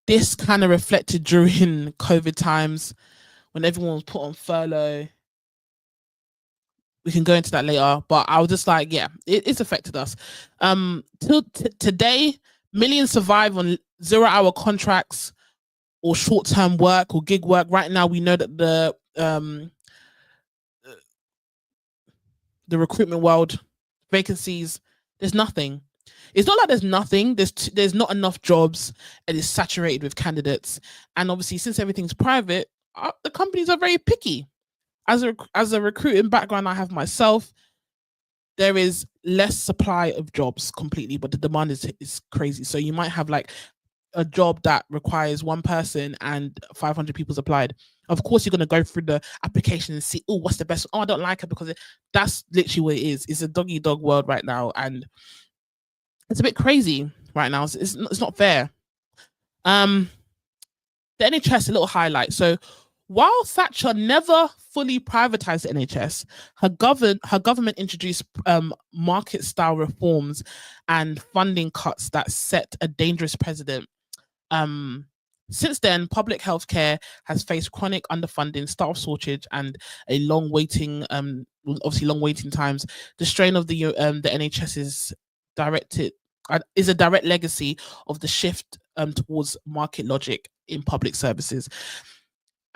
this kind of reflected during COVID times when everyone was put on furlough. We can go into that later, but I was just like, yeah, it's affected us. Till today, millions survive on 0-hour contracts or short-term work or gig work. Right now, we know that the recruitment world, vacancies, there's nothing. It's not like there's nothing. There's not enough jobs, and it's saturated with candidates. And obviously, since everything's private, the companies are very picky. As a recruiting background I have myself, there is less supply of jobs completely, but the demand is crazy. So you might have like a job that requires 1 person and 500 people's applied. Of course, you're going to go through the application and see, oh, what's the best? Oh, I don't like it because that's literally what it is. It's a dog-eat-dog world right now, and it's a bit crazy right now. It's not fair. The NHS, a little highlight. So while Thatcher never fully privatized the NHS, her government introduced market-style reforms and funding cuts that set a dangerous precedent. Since then, public healthcare has faced chronic underfunding, staff shortage, and a long waiting times. The strain of the NHS is a direct legacy of the shift towards market logic in public services.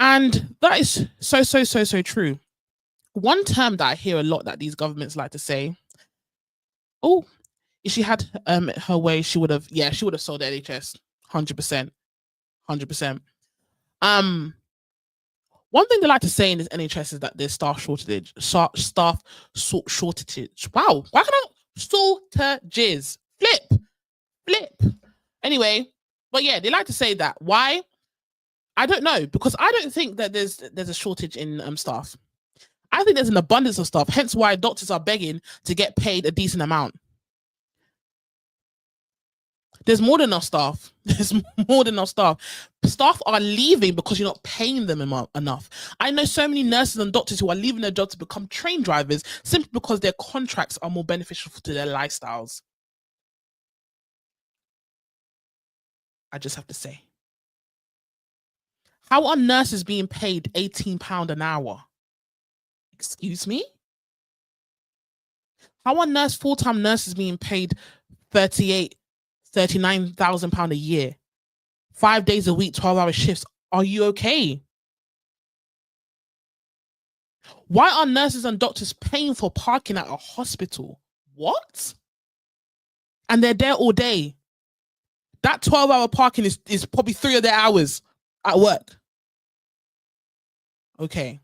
And that is so true. One term that I hear a lot that these governments like to say, oh, if she had her way, she would have sold the NHS 100%. One thing they like to say in this NHS is that there's staff shortage. Wow, why can I shortages? Flip. Anyway, but yeah, they like to say that. Why? I don't know, because I don't think that there's a shortage in staff. I think there's an abundance of staff, hence why doctors are begging to get paid a decent amount. There's more than enough staff. Staff are leaving because you're not paying them enough. I know so many nurses and doctors who are leaving their job to become train drivers simply because their contracts are more beneficial to their lifestyles. I just have to say. How are nurses being paid £18 an hour? Excuse me? How are full-time nurses being paid £39,000 a year? 5 days a week, 12-hour shifts. Are you okay? Why are nurses and doctors paying for parking at a hospital? What? and they're there all day. That 12-hour parking is probably 3 of their hours at work. Okay.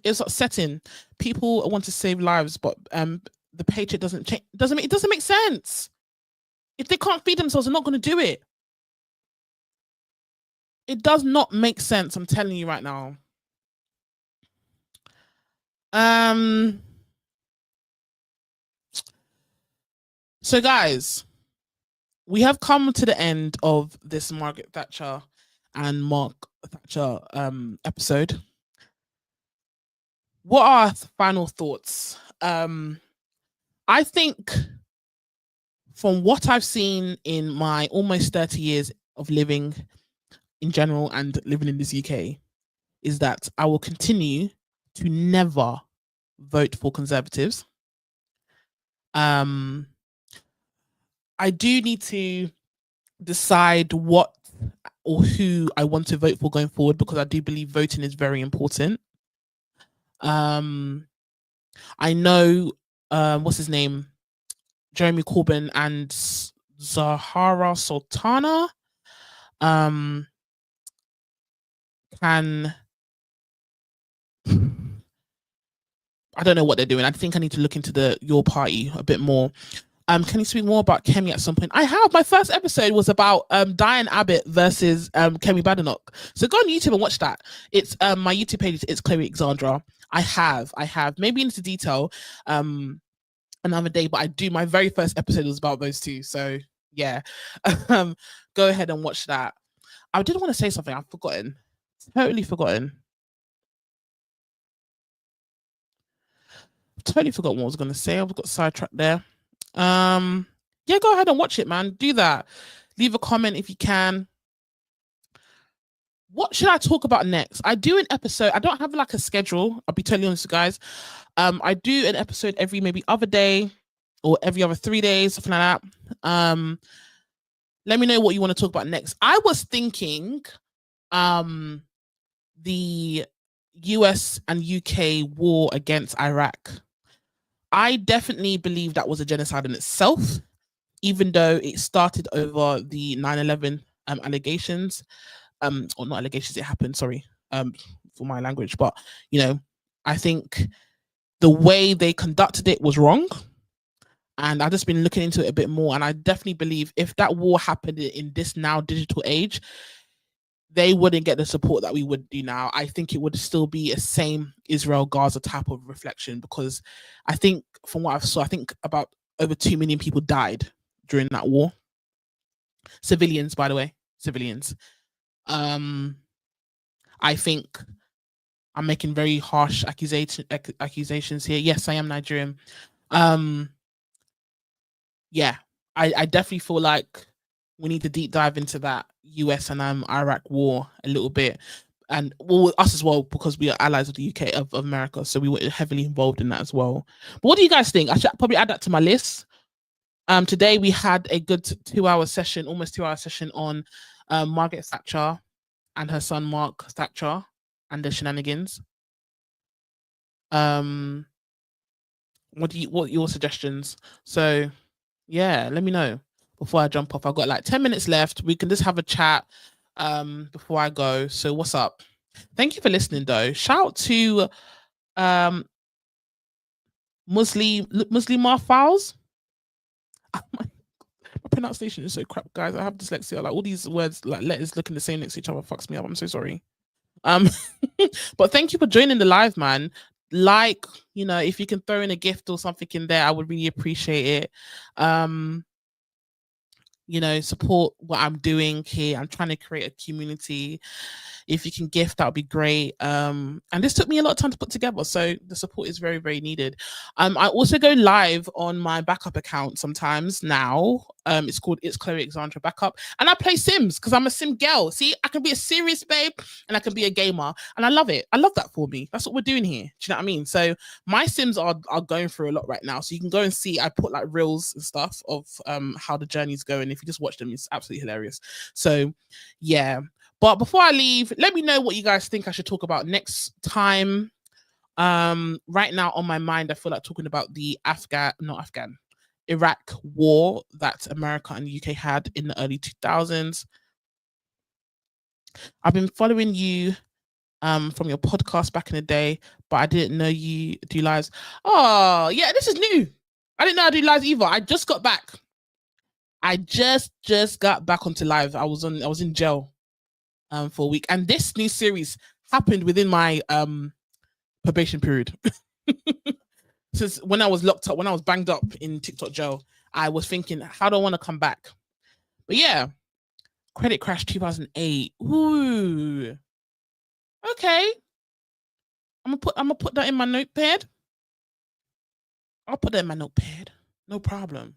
It's upsetting. People want to save lives, but the paycheck doesn't change. It doesn't make sense. If they can't feed themselves, they're not going to do it. It does not make sense. I'm telling you right now. So guys, we have come to the end of this Margaret Thatcher and Mark Thatcher episode. What are final thoughts? I think from what I've seen in my almost 30 years of living in general and living in this UK is that I will continue to never vote for Conservatives. I do need to decide what or who I want to vote for going forward, because I do believe voting is very important. I know what's his name, Jeremy Corbyn and Zahara Sultana can I don't know what they're doing. I think I need to look into your party a bit more. Can you speak more about Kemi at some point? I have. My first episode was about Diane Abbott versus Kemi Badenoch. So go on YouTube and watch that. It's my YouTube page. It's Chloe Alexandra. I have. Maybe into detail another day, but I do. My very first episode was about those two. So yeah, go ahead and watch that. I did want to say something. I've forgotten. Totally forgotten. Totally forgot what I was going to say. I've got sidetracked there. Yeah, go ahead and watch it, man. Do that. Leave a comment if you can. What should I talk about next? I do an episode. I don't have like a schedule. I'll be totally honest, guys. I do an episode every maybe other day or every other 3 days, something like that. Let me know what you want to talk about next. I was thinking, the US and UK war against Iraq. I definitely believe that was a genocide in itself, even though it started over the 9/11 allegations, or not allegations, it happened, sorry, for my language, but you know, I think the way they conducted it was wrong. And I've just been looking into it a bit more, and I definitely believe if that war happened in this now digital age, they wouldn't get the support that we would do now. I think it would still be a same Israel-Gaza type of reflection, because I think from what I've saw, I think about over 2 million people died during that war. Civilians, by the way, civilians. I think I'm making very harsh accusations here. Yes, I am Nigerian. Yeah, I definitely feel like we need to deep dive into that US and Iraq war a little bit, and well, us as well, because we are allies of the UK of America, so we were heavily involved in that as well. But what do you guys think? I should probably add that to my list. Today we had a good 2-hour session, almost 2-hour session on Margaret Thatcher and her son Mark Thatcher and the shenanigans. What are your suggestions? So yeah, let me know before I jump off. I've got like 10 minutes left. We can just have a chat before I go. So what's up? Thank you for listening though. Shout out to Muslim Files. My pronunciation is so crap, guys. I have dyslexia. Like all these words, like letters looking the same next to each other, fucks me up. I'm so sorry. But thank you for joining the live, man. Like, you know, if you can throw in a gift or something in there, I would really appreciate it. You know, support what I'm doing here. I'm trying to create a community. If you can gift, that would be great. And this took me a lot of time to put together, so the support is very, very needed. I also go live on my backup account sometimes now. It's Chloe Alexandra Backup, and I play Sims because I'm a Sim girl. See, I can be a serious babe and I can be a gamer, and I love it. I love that for me. That's what we're doing here. Do you know what I mean? So my Sims are going through a lot right now, so you can go and see. I put like reels and stuff of how the journey's going. If you just watch them, it's absolutely hilarious. So yeah. But before I leave, let me know what you guys think I should talk about next time. Right now on my mind, I feel like talking about the Iraq war that America and the UK had in the early 2000s. I've been following you from your podcast back in the day, but I didn't know you do lives. Oh, yeah, this is new. I didn't know I do lives either. I just got back. I just got back onto live. I was in jail for a week, and this new series happened within my probation period. Since when I was locked up, when I was banged up in TikTok jail, I was thinking, how do I want to come back? But yeah, credit crash 2008. Ooh, okay. I'm gonna put that in my notepad. I'll put that in my notepad. No problem.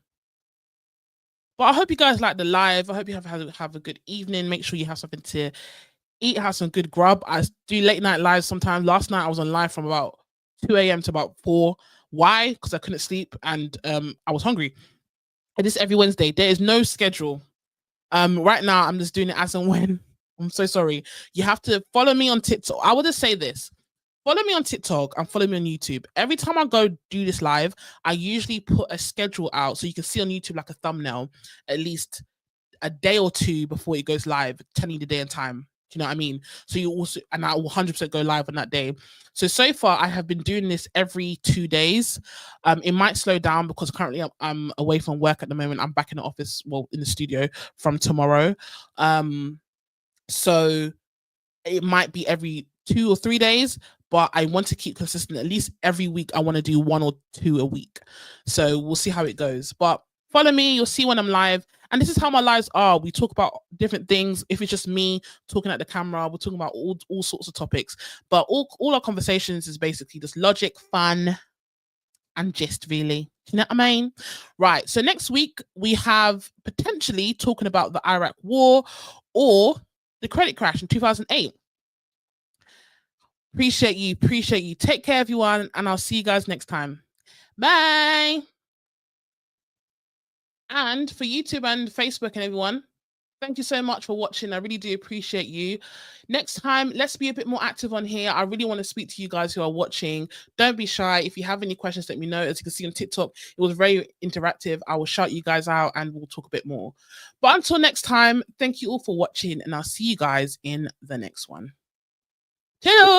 But I hope you guys like the live. I hope you have a good evening. Make sure you have something to eat, have some good grub. I do late night lives sometimes. Last night I was on live from about 2 a.m. to about 4. Why? Because I couldn't sleep and I was hungry. And this every Wednesday. There is no schedule. Right now I'm just doing it as and when. I'm so sorry. You have to follow me on TikTok. I would just say this. Follow me on TikTok and follow me on YouTube. Every time I go do this live, I usually put a schedule out so you can see on YouTube like a thumbnail at least a day or two before it goes live, telling you the day and time. Do you know what I mean? So you also, and I will 100% go live on that day. So far, I have been doing this every 2 days. It might slow down because currently I'm away from work at the moment. I'm back in the office, well, in the studio from tomorrow. So it might be every 2 or 3 days, but I want to keep consistent. At least every week, I want to do 1 or 2 a week. So we'll see how it goes. But follow me, you'll see when I'm live. And this is how my lives are. We talk about different things. If it's just me talking at the camera, we're talking about all sorts of topics. But all our conversations is basically just logic, fun, and gist, really. You know what I mean? Right. So next week, we have potentially talking about the Iraq war or the credit crash in 2008. Appreciate you. Take care, everyone, and I'll see you guys next time. Bye. And for YouTube and Facebook and everyone, thank you so much for watching. I really do appreciate you. Next time, let's be a bit more active on here. I really want to speak to you guys who are watching. Don't be shy. If you have any questions, let me know. As you can see on TikTok, it was very interactive. I will shout you guys out and we'll talk a bit more. But until next time, thank you all for watching and I'll see you guys in the next one. Hello.